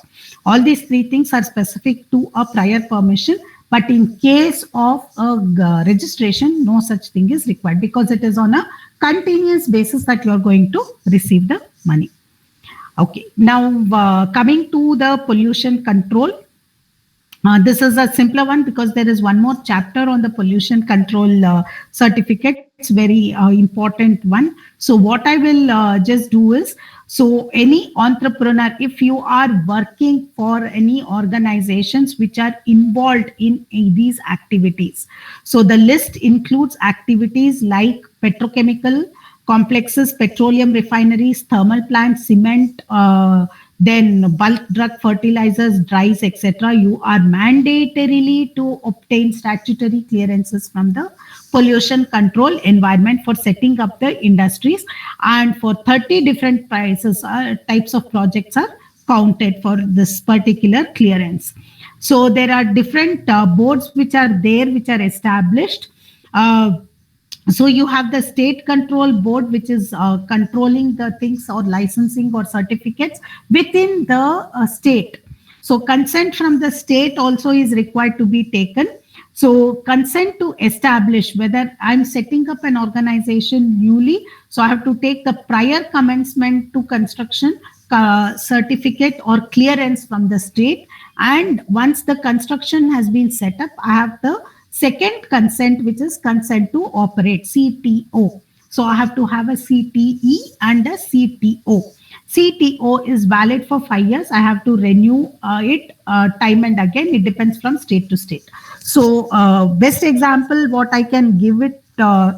All these 3 things are specific to a prior permission. But in case of a registration, no such thing is required, because it is on a continuous basis that you are going to receive the money. Okay, now coming to the pollution control. This is a simpler one because there is one more chapter on the pollution control certificate. It's very important one. So what I will just do is, so any entrepreneur, if you are working for any organizations which are involved in these activities, so the list includes activities like petrochemical complexes, petroleum refineries, thermal plants, cement, then bulk drug fertilizers, dyes, etc. You are mandatorily to obtain statutory clearances from the pollution control environment for setting up the industries, and for 30 different prices, types of projects are counted for this particular clearance. So there are different boards which are there, which are established. So you have the state control board, which is controlling the things or licensing or certificates within the state. So consent from the state also is required to be taken. So consent to establish, whether I'm setting up an organization newly, so I have to take the prior commencement to construction certificate or clearance from the state. And once the construction has been set up, I have the second consent, which is consent to operate, CTO. So I have to have a CTE and a CTO. CTO is valid for 5 years. I have to renew it time and again. It depends from state to state. So best example, what I can give it,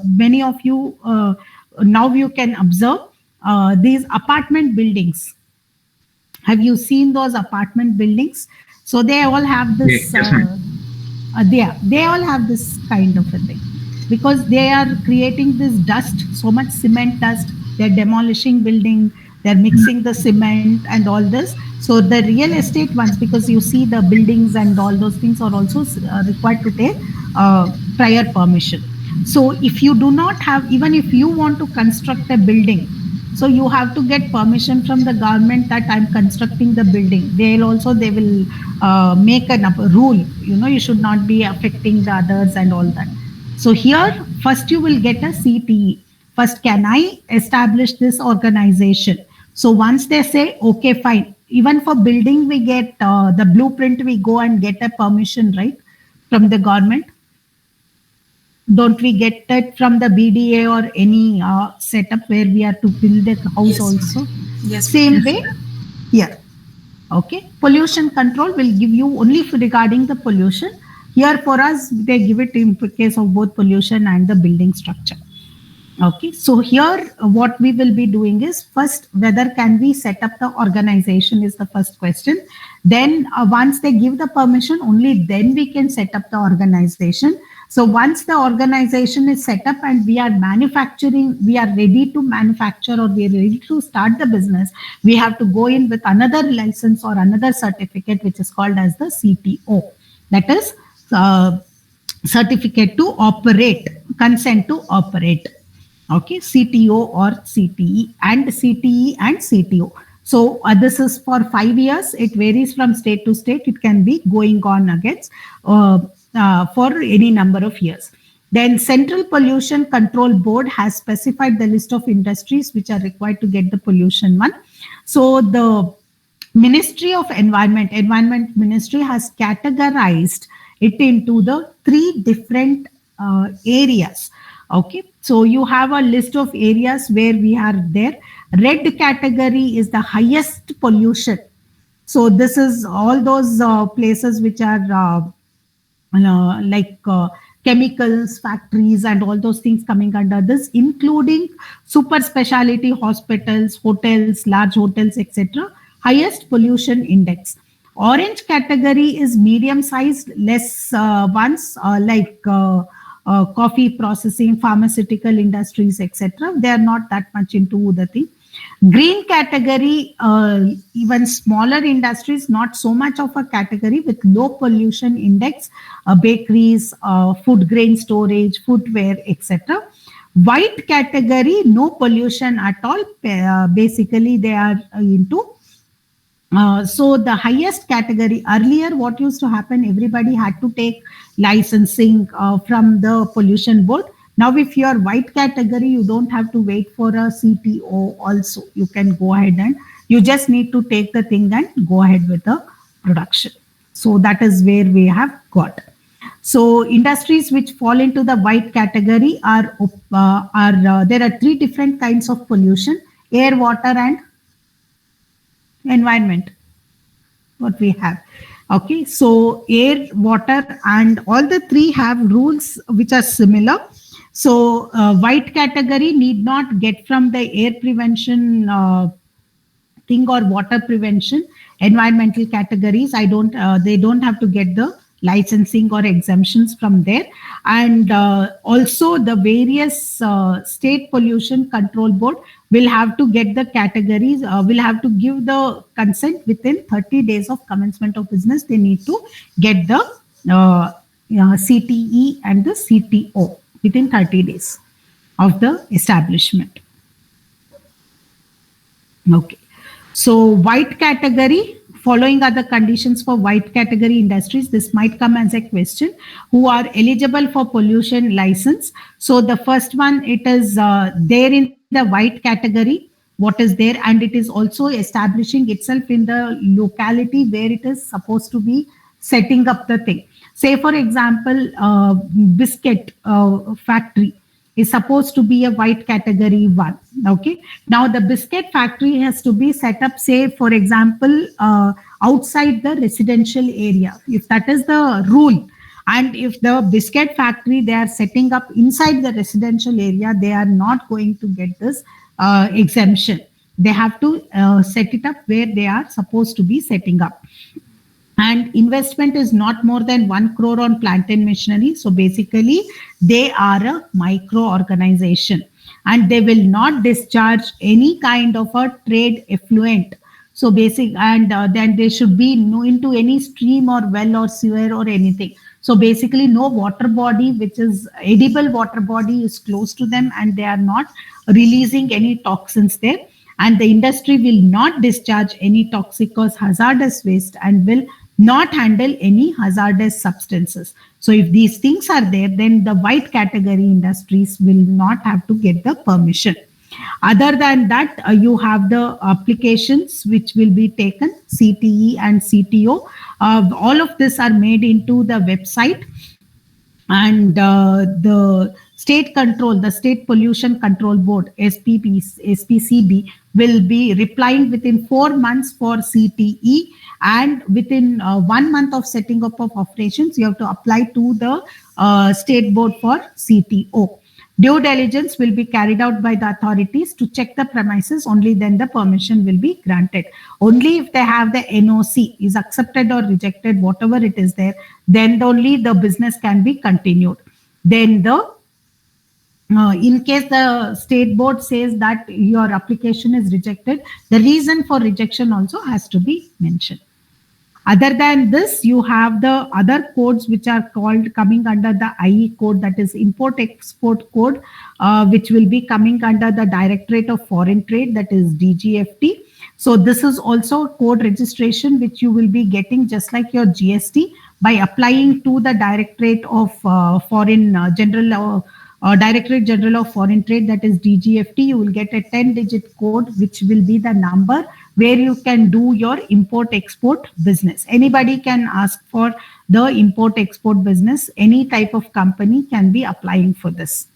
many of you now you can observe these apartment buildings. Have you seen those apartment buildings? So they all have this. They all have this kind of a thing, because they are creating this dust, so much cement dust. They're demolishing building, they're mixing the cement and all this. So the real estate ones, because you see the buildings and all those things are also required to take prior permission. So if you do not have, even if you want to construct a building, so you have to get permission from the government that I'm constructing the building. They will make a rule, you should not be affecting the others and all that. So here, first you will get a CTE. First, can I establish this organization? So once they say, okay, fine. Even for building, we get the blueprint, we go and get a permission, right? From the government. Don't we get that from the BDA or any setup where we are to build a house? Yes. Also? Yes. Same way here. Okay. Pollution control will give you only regarding the pollution. Here for us, they give it in case of both pollution and the building structure. Okay, so here what we will be doing is first whether can we set up the organization is the first question. Then once they give the permission, only then we can set up the organization. So once the organization is set up and we are manufacturing, we are ready to manufacture or we are ready to start the business, we have to go in with another license or another certificate which is called as the CTO. That is certificate to operate, consent to operate. Okay, CTO or CTE and CTO. So this is for 5 years. It varies from state to state. It can be going on against for any number of years. Then Central Pollution Control Board has specified the list of industries which are required to get the pollution one. So the Ministry of Environment Ministry has categorized it into the 3 different areas. Okay, so you have a list of areas where we are there. Red category is the highest pollution. So this is all those places which are like chemicals, factories, and all those things coming under this, including super specialty hospitals, hotels, large hotels, etc. Highest pollution index. Orange category is medium-sized, less ones like coffee processing, pharmaceutical industries, etc. They are not that much into the thing. Green category, even smaller industries, not so much of a category with low pollution index, bakeries, food grain storage, footwear, etc. White category, no pollution at all. Basically, they are into so the highest category, earlier what used to happen, everybody had to take licensing from the pollution board. Now if you are white category, you don't have to wait for a CTO also. You can go ahead and you just need to take the thing and go ahead with the production. So that is where we have got. So industries which fall into the white category are there are 3 different kinds of pollution: air, water, and environment. What we have. Okay, so air, water, and all the 3 have rules which are similar. So white category need not get from the air prevention thing or water prevention. Environmental categories, they don't have to get the licensing or exemptions from there. And also the various state pollution control board will have to get the categories, will have to give the consent within 30 days of commencement of business. They need to get the CTE and the CTO within 30 days of the establishment. Okay. So white category, following are the conditions for white category industries. This might come as a question. Who are eligible for pollution license? So the first one, it is there in the white category, what is there, and it is also establishing itself in the locality where it is supposed to be setting up the thing. Say for example, biscuit factory is supposed to be a white category 1. Okay. Now the biscuit factory has to be set up, say for example, outside the residential area. If that is the rule, and if the biscuit factory they are setting up inside the residential area, they are not going to get this exemption. They have to set it up where they are supposed to be setting up. And investment is not more than 1 crore on plant and machinery. So basically, they are a micro organization and they will not discharge any kind of a trade effluent. So then they should be no into any stream or well or sewer or anything. So basically, no water body which is edible water body is close to them, and they are not releasing any toxins there. And the industry will not discharge any toxic or hazardous waste and will not handle any hazardous substances. So if these things are there, then the white category industries will not have to get the permission. Other than that, you have the applications which will be taken, CTE and CTO. All of this are made into the website, and the state control, the State Pollution Control Board, SPCB, will be replying within 4 months for CTE, and within 1 month of setting up of operations, you have to apply to the state board for CTO. Due diligence will be carried out by the authorities to check the premises. Only then the permission will be granted. Only if they have the NOC is accepted or rejected, whatever it is there, then only the business can be continued. Then in case the state board says that your application is rejected, the reason for rejection also has to be mentioned. Other than this, you have the other codes which are called coming under the IE code, that is Import Export Code, which will be coming under the Directorate of Foreign Trade, that is DGFT. So this is also code registration which you will be getting just like your GST by applying to the Directorate of Directorate General of Foreign Trade, that is DGFT. You will get a 10-digit code which will be the number where you can do your import-export business. Anybody can ask for the import-export business. Any type of company can be applying for this.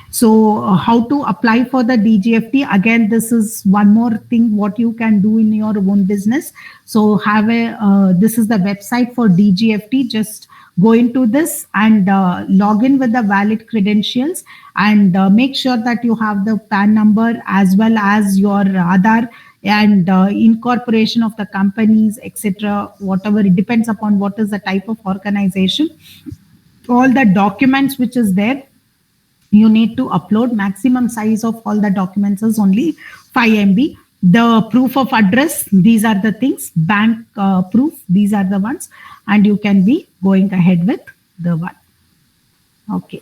So how to apply for the DGFT? Again, this is one more thing what you can do in your own business. So this is the website for DGFT. Just go into this and log in with the valid credentials and make sure that you have the PAN number as well as your Aadhaar and incorporation of the companies, etc. Whatever, it depends upon what is the type of organization. All the documents which is there, you need to upload. Maximum size of all the documents is only 5 MB. The proof of address, these are the things. Bank proof, these are the ones. And you can be going ahead with the one. Okay.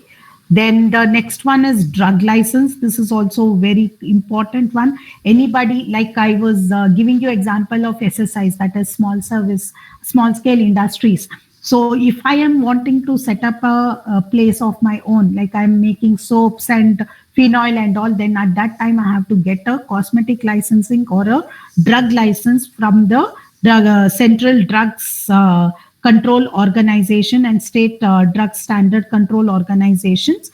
Then the next one is drug license. This is also very important one. Anybody, like I was giving you example of SSIs, that is small scale industries. So if I am wanting to set up a place of my own, like I'm making soaps and phenol and all, then at that time I have to get a cosmetic licensing or a drug license from the Central Drugs Control Organization and State Drug Standard Control Organizations.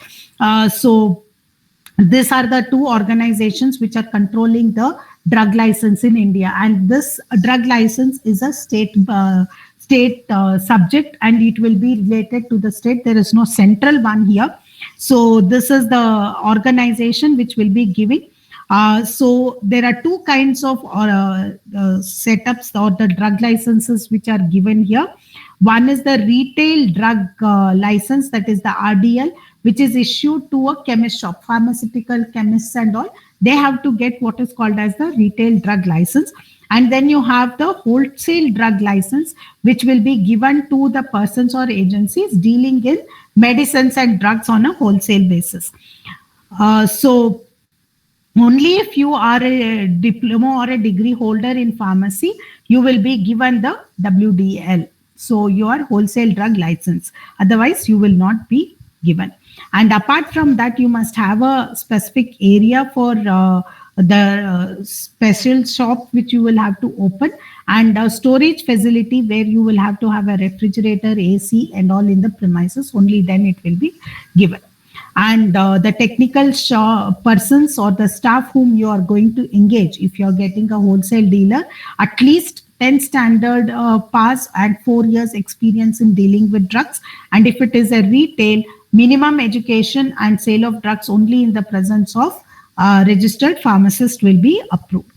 So these are the two organizations which are controlling the drug license in India. And this drug license is a state subject and it will be related to the state. There is no central one here. So this is the organization which will be giving. So there are two kinds of setups or the drug licenses which are given here. One is the retail drug license, that is the RDL, which is issued to a chemist shop, pharmaceutical chemists and all. They have to get what is called as the retail drug license. And then you have the wholesale drug license, which will be given to the persons or agencies dealing in medicines and drugs on a wholesale basis. So only if you are a diploma or a degree holder in pharmacy, you will be given the WDL. So your wholesale drug license. Otherwise, you will not be given. And apart from that, you must have a specific area for the special shop which you will have to open, and a storage facility where you will have to have a refrigerator, AC and all in the premises. Only then it will be given. And the technical persons or the staff whom you are going to engage, if you are getting a wholesale dealer, at least 10 standard pass and 4 years experience in dealing with drugs. And if it is a retail, minimum education and sale of drugs only in the presence of registered pharmacist will be approved.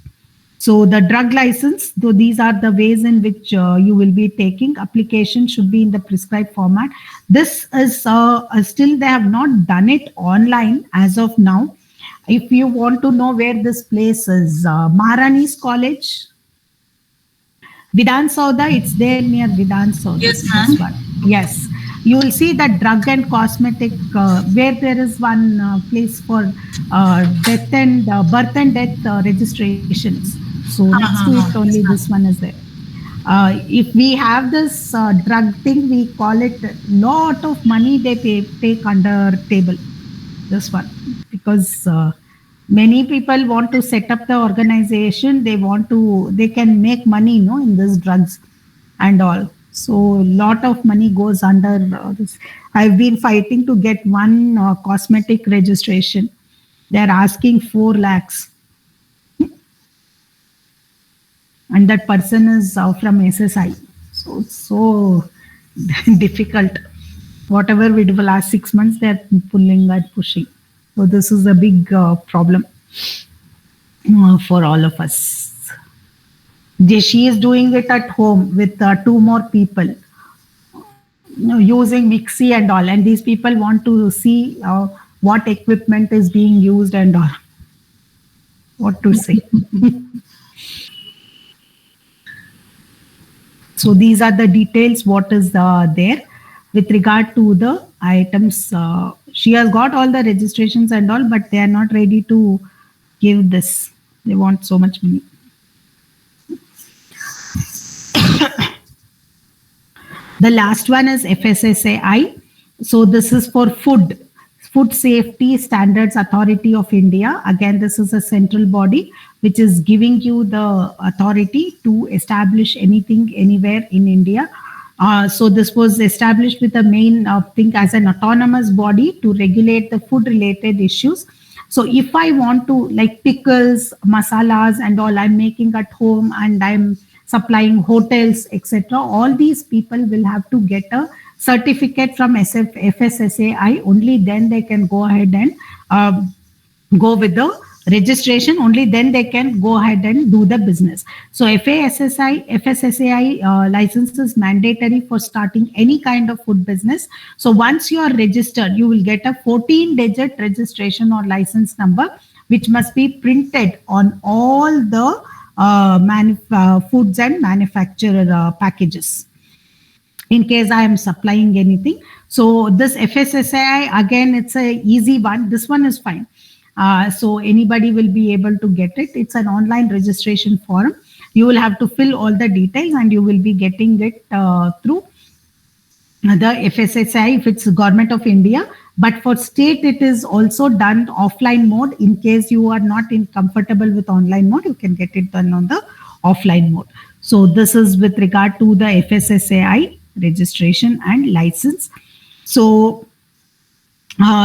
So the drug license, though these are the ways in which you will be taking. Application should be in the prescribed format. This is still they have not done it online as of now. If you want to know where this place is, Maharani's College, Vidhan Sauda, it's there near Vidhan Sauda. Yes, ma'am. Yes. You will see that drug and cosmetic, where there is one place for death and birth and death registrations. So next to it only this one is there. If we have this drug thing, we call it lot of money they take under table. This one, because many people want to set up the organization. They can make money, in this drugs and all. So lot of money goes under this. I've been fighting to get one cosmetic registration. They're asking 4 lakhs. And that person is from SSI. So it's so difficult. Whatever we do the last 6 months, they're pulling and pushing. So this is a big problem for all of us. She is doing it at home with 2 more people, using mixie and all, and these people want to see what equipment is being used and all. What to say? So these are the details what is there with regard to the items. She has got all the registrations and all, but they are not ready to give this. They want so much money. The last one is FSSAI. So this is for Food Safety Standards Authority of India. Again, this is a central body which is giving you the authority to establish anything anywhere in India. So this was established with the main thing as an autonomous body to regulate the food related issues. So if I want to, like pickles, masalas and all, I'm making at home and I'm supplying hotels, etc. All these people will have to get a certificate from FSSAI. Only then they can go ahead and go with the registration. Only then they can go ahead and do the business. So FSSAI license is mandatory for starting any kind of food business. So once you are registered, you will get a 14-digit registration or license number, which must be printed on all the foods and manufacturer packages, in case I am supplying anything. So this FSSAI, again, it's a easy one. This one is fine. So anybody will be able to get it. It's an online registration form. You will have to fill all the details and you will be getting it through the FSSAI if it's Government of India. But for state, it is also done offline mode. In case you are not comfortable with online mode, you can get it done on the offline mode. So this is with regard to the FSSAI registration and license. So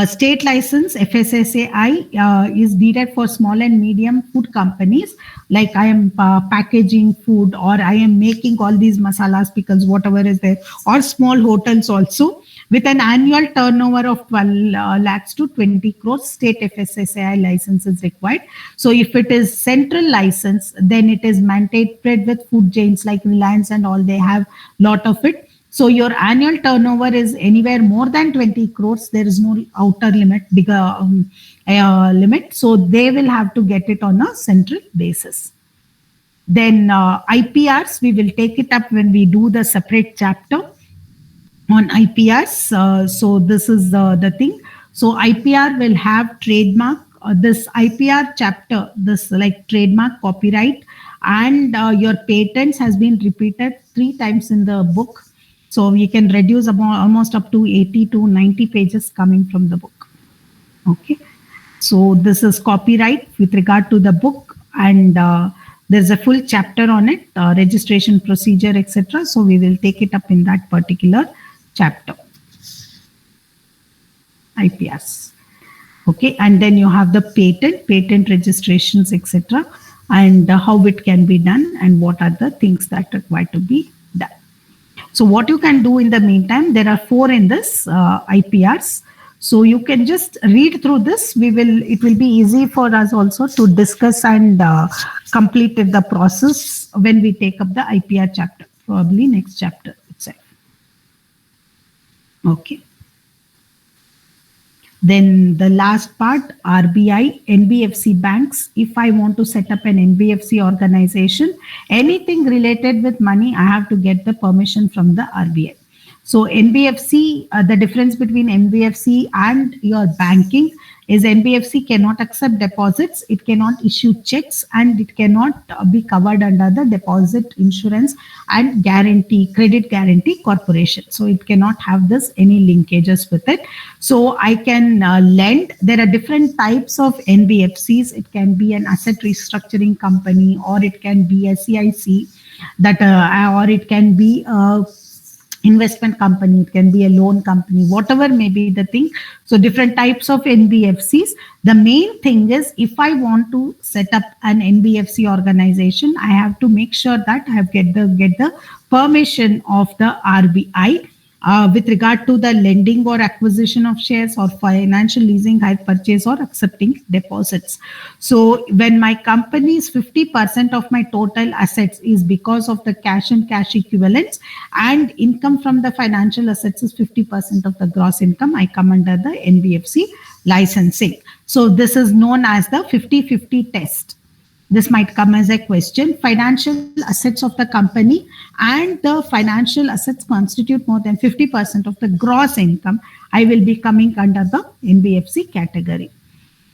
state license FSSAI is needed for small and medium food companies, like I am packaging food, or I am making all these masalas, pickles, whatever is there, or small hotels also, with an annual turnover of 12 lakhs to 20 crores. State FSSAI license is required. So if it is central license, then it is mandated with food chains like Reliance and all, they have lot of it. So your annual turnover is anywhere more than 20 crores. There is no outer limit, bigger limit. So they will have to get it on a central basis. Then IPRs, we will take it up when we do the separate chapter on IPRs. So this is the thing. So IPR will have trademark. This IPR chapter, this like trademark, copyright, and your patents has been repeated 3 times in the book. So we can reduce about almost up to 80 to 90 pages coming from the book. Okay. So this is copyright with regard to the book, and there's a full chapter on it, registration procedure, etc. So we will take it up in that particular chapter. IPRs. Okay. And then you have the patent registrations, etc. and how it can be done and what are the things that require to be done. So what you can do in the meantime, there are 4 in this IPRs. So you can just read through this. It will be easy for us also to discuss and complete the process when we take up the IPR chapter, probably next chapter itself. Okay. Then the last part, RBI, NBFC banks. If I want to set up an NBFC organization, anything related with money, I have to get the permission from the RBI. So NBFC, the difference between NBFC and your banking is NBFC cannot accept deposits, it cannot issue checks, and it cannot be covered under the deposit insurance and credit guarantee corporation. So it cannot have any linkages with it. So I can lend. There are different types of NBFCs. It can be an asset restructuring company, or it can be a CIC, or it can be a investment company, it can be a loan company, whatever may be the thing. So different types of NBFCs. The main thing is, if I want to set up an NBFC organization, I have to make sure that I have get the permission of the RBI. with regard to the lending or acquisition of shares or financial leasing, hire purchase or accepting deposits. So when my company's 50% of my total assets is because of the cash and cash equivalents, and income from the financial assets is 50% of the gross income, I come under the NBFC licensing. So this is known as the 50-50 test. This might come as a question. Financial assets of the company and the financial assets constitute more than 50% of the gross income. I will be coming under the NBFC category.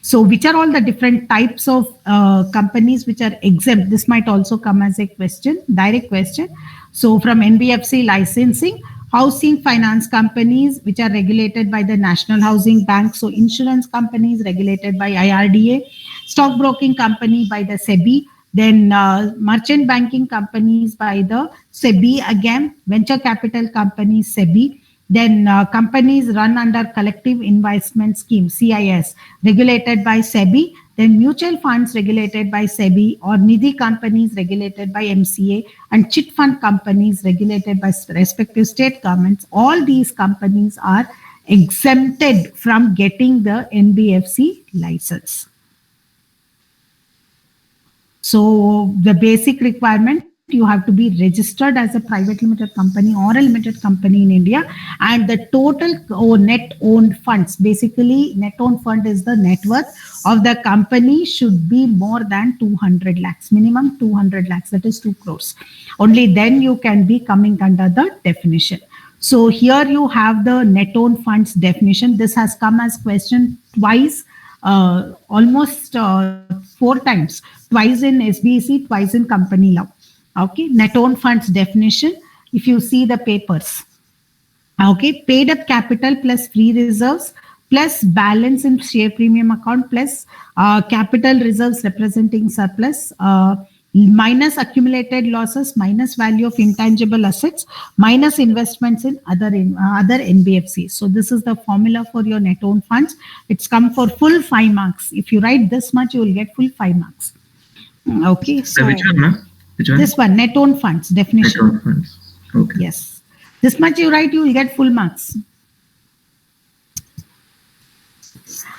So which are all the different types of companies which are exempt? This might also come as a question, direct question. So from NBFC licensing, housing finance companies which are regulated by the National Housing Bank. So insurance companies regulated by IRDA, stockbroking company by the SEBI, then merchant banking companies by the SEBI again, venture capital companies SEBI, then companies run under collective investment scheme CIS regulated by SEBI, then mutual funds regulated by SEBI or Nidhi companies regulated by MCA and chit fund companies regulated by respective state governments. All these companies are exempted from getting the NBFC license. So the basic requirement, you have to be registered as a private limited company or a limited company in India, and the total net owned funds, basically net owned fund is the net worth of the company, should be more than 200 lakhs, minimum 200 lakhs, that is 2 crores. Only then you can be coming under the definition. So here you have the net owned funds definition. This has come as question twice, almost 4 times, twice in SBC, twice in company law. Okay, net owned funds definition. If you see the papers, okay, paid up capital plus free reserves plus balance in share premium account plus capital reserves representing surplus minus accumulated losses minus value of intangible assets minus investments in other NBFCs. So this is the formula for your net owned funds. It's come for full 5 marks. If you write this much, you will get full 5 marks. Okay, so which one, ma'am? This one, net owned funds definition. Net owned funds. Okay. Yes. This much you write, you will get full marks.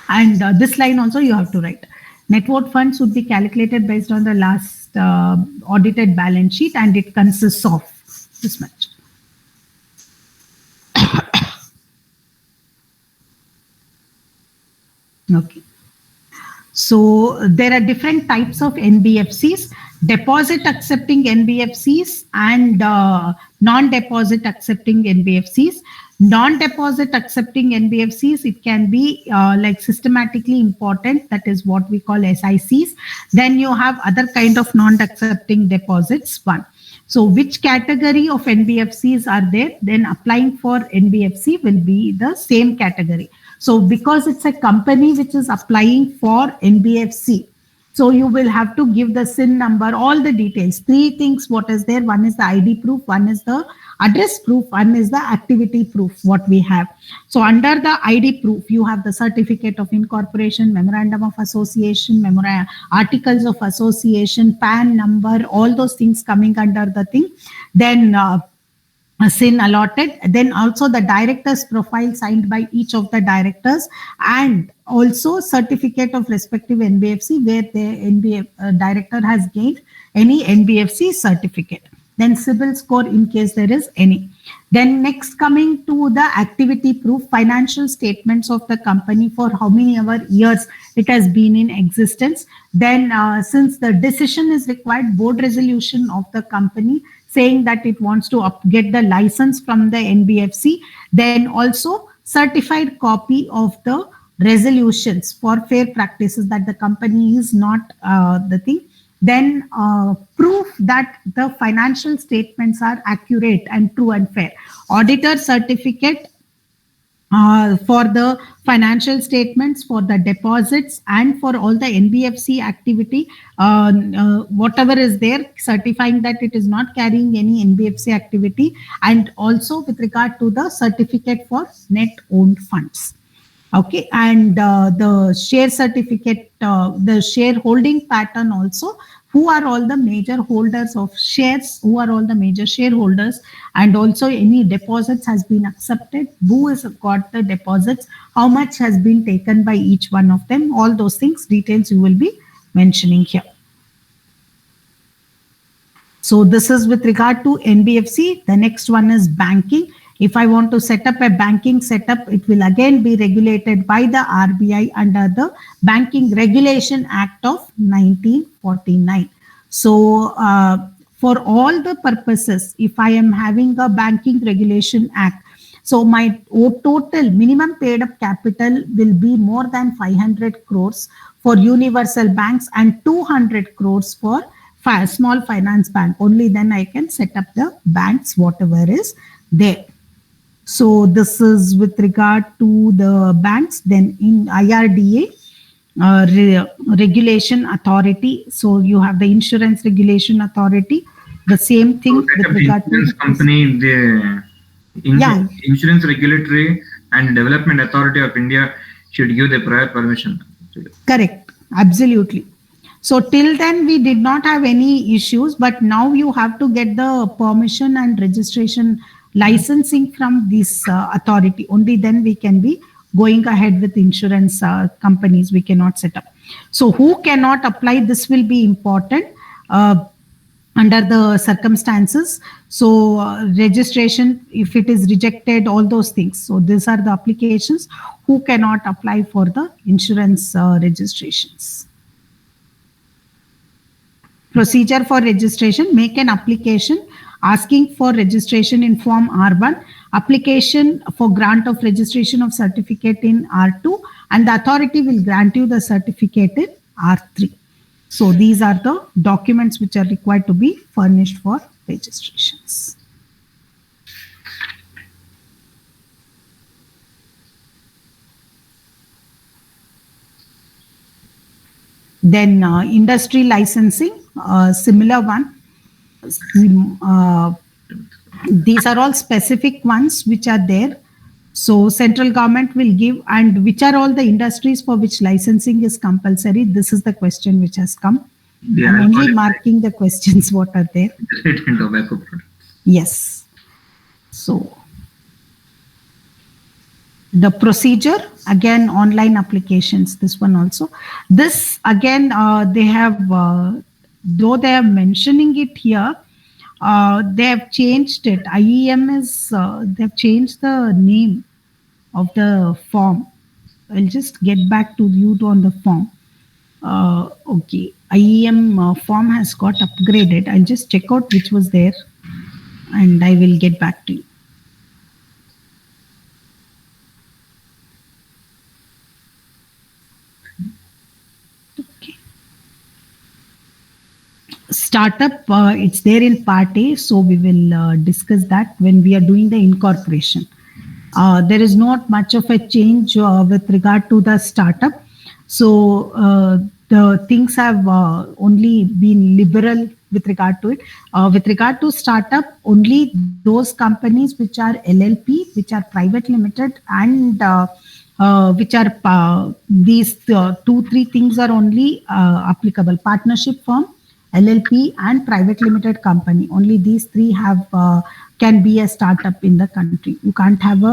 And this line also you have to write. Net worth funds would be calculated based on the last audited balance sheet, and it consists of this much. Okay. So there are different types of NBFCs, deposit accepting NBFCs and non-deposit accepting NBFCs. Non-deposit accepting NBFCs, it can be like systematically important, that is what we call SICs. Then you have other kind of non-accepting deposits, one. So which category of NBFCs are there? Then applying for NBFC will be the same category. So because it's a company which is applying for NBFC, so you will have to give the SIN number, all the details. 3 things what is there. One is the ID proof, one is the address proof, one is the activity proof what we have. So under the ID proof, you have the certificate of incorporation, memorandum of association, articles of association, PAN number, all those things coming under the thing. Then SIN allotted, then also the director's profile signed by each of the directors, and also certificate of respective NBFC where the director has gained any NBFC certificate. Then CIBIL score in case there is any. Then next coming to the activity proof, financial statements of the company for how many years it has been in existence. Then since the decision is required, board resolution of the company saying that it wants to get the license from the NBFC. Then also certified copy of the resolutions for fair practices that the company is not the thing. Then proof that the financial statements are accurate and true and fair. Auditor certificate for the financial statements, for the deposits, and for all the NBFC activity, whatever is there, certifying that it is not carrying any NBFC activity, and also with regard to the certificate for net owned funds. Okay, and the share certificate, the shareholding pattern also who are all the major holders of shares, who are all the major shareholders, and also any deposits has been accepted, who has got the deposits, how much has been taken by each one of them, all those things, details you will be mentioning here. So this is with regard to NBFC. The next one is banking. If I want to set up a banking setup, it will again be regulated by the RBI under the Banking Regulation Act of 1949. So for all the purposes, if I am having a Banking Regulation Act, so my total minimum paid up capital will be more than 500 crores for universal banks and 200 crores for small finance bank. Only then I can set up the banks, whatever is there. So this is with regard to the banks. Then in IRDA, regulation authority. So you have the insurance regulation authority. The same thing with regard to insurance company, the insurance regulatory and development authority of India should give the prior permission. Correct. Absolutely. So till then we did not have any issues, but now you have to get the permission and registration licensing from this authority. Only then we can be going ahead with insurance companies. We cannot set up. So who cannot apply? This will be important under the circumstances. So registration, if it is rejected, all those things. So these are the applications who cannot apply for the insurance registrations. Procedure for registration: make an application asking for registration in Form R1, application for grant of registration of certificate in R2, and the authority will grant you the certificate in R3. So these are the documents which are required to be furnished for registrations. Then industry licensing, similar one. These are all specific ones which are there. So central government will give, and which are all the industries for which licensing is compulsory? This is the question which has come. I'm only marking the questions what are there. Tobacco products. Yes. So the procedure, again, online applications, this one also. This again, they have, though they are mentioning it here, they have changed it. IEM is, they have changed the name of the form. I'll just get back to you on the form. Okay, IEM form has got upgraded. I'll just check out which was there and I will get back to you. Startup, it's there in part A, so we will discuss that when we are doing the incorporation. There is not much of a change with regard to the startup. So the things have only been liberal with regard to it. With regard to startup, only those companies which are LLP, which are private limited, and which are these 2-3 things are only applicable. Partnership firm, LLP, and private limited company. Only these 3 have can be a startup in the country. You can't have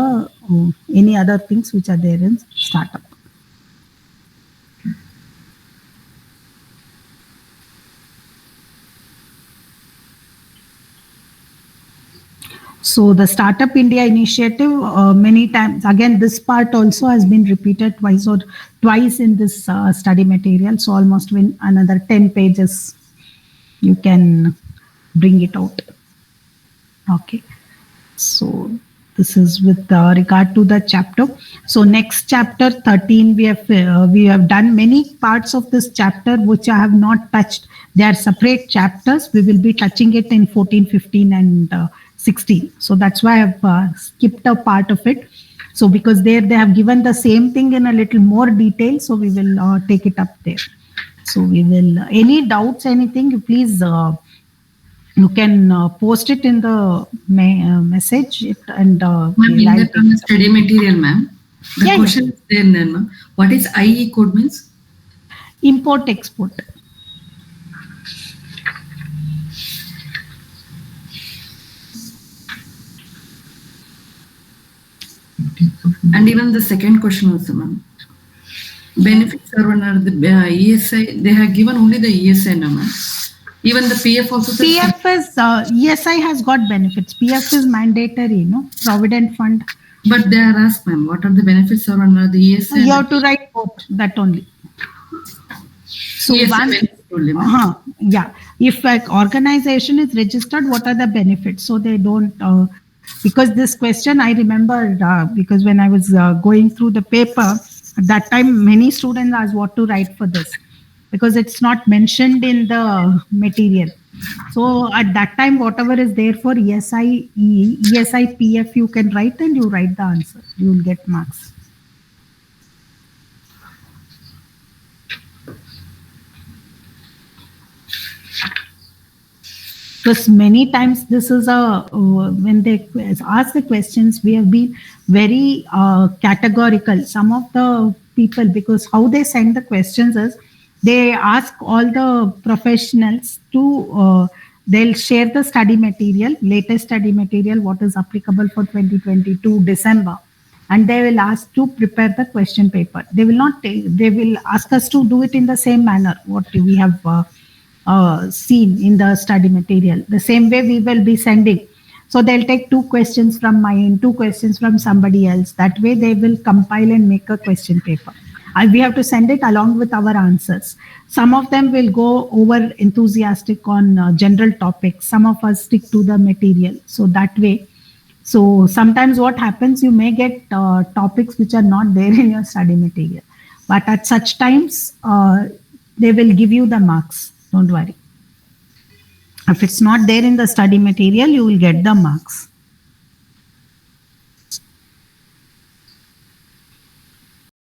any other things which are there in startup. So the Startup India initiative, many times, again, this part also has been repeated twice in this study material. So almost in another 10 pages, you can bring it out. Okay. So this is with regard to the chapter. So next chapter 13, we have done many parts of this chapter which I have not touched. They are separate chapters. We will be touching it in 14, 15, and 16. So that's why I've skipped a part of it. So because there they have given the same thing in a little more detail. So we will take it up there. So we will, any doubts, anything, you please, you can post it in the message and ma'am, in the study material, ma'am. The question is there, ma'am. What is IE code means? Import export. And even the second question also, ma'am. Benefits are under the ESI. They have given only the ESI, no, ma'am. Even the PF also. PF is ESI has got benefits. PF is mandatory, Provident Fund. But they are asked, ma'am, what are the benefits are under the ESI? You have to write both, that only. So only, yeah, if an organization is registered, what are the benefits? So they don't, because this question I remember because when I was going through the paper, at that time many students asked what to write for this, because it's not mentioned in the material. So at that time, whatever is there for ESI, PF, you can write and you write the answer. You will get marks. Because many times this is when they ask the questions, we have been very categorical. Some of the people, because how they send the questions is, they ask all the professionals to, they'll share the study material, latest study material, what is applicable for 2022 December. And they will ask to prepare the question paper. They will not take, they will ask us to do it in the same manner, what we have seen in the study material. The same way we will be sending. So they'll take 2 questions from mine, 2 questions from somebody else. That way they will compile and make a question paper. We have to send it along with our answers. Some of them will go over enthusiastic on general topics. Some of us stick to the material. So that way. So sometimes what happens, you may get topics which are not there in your study material. But at such times, they will give you the marks. Don't worry. If it's not there in the study material, you will get the marks.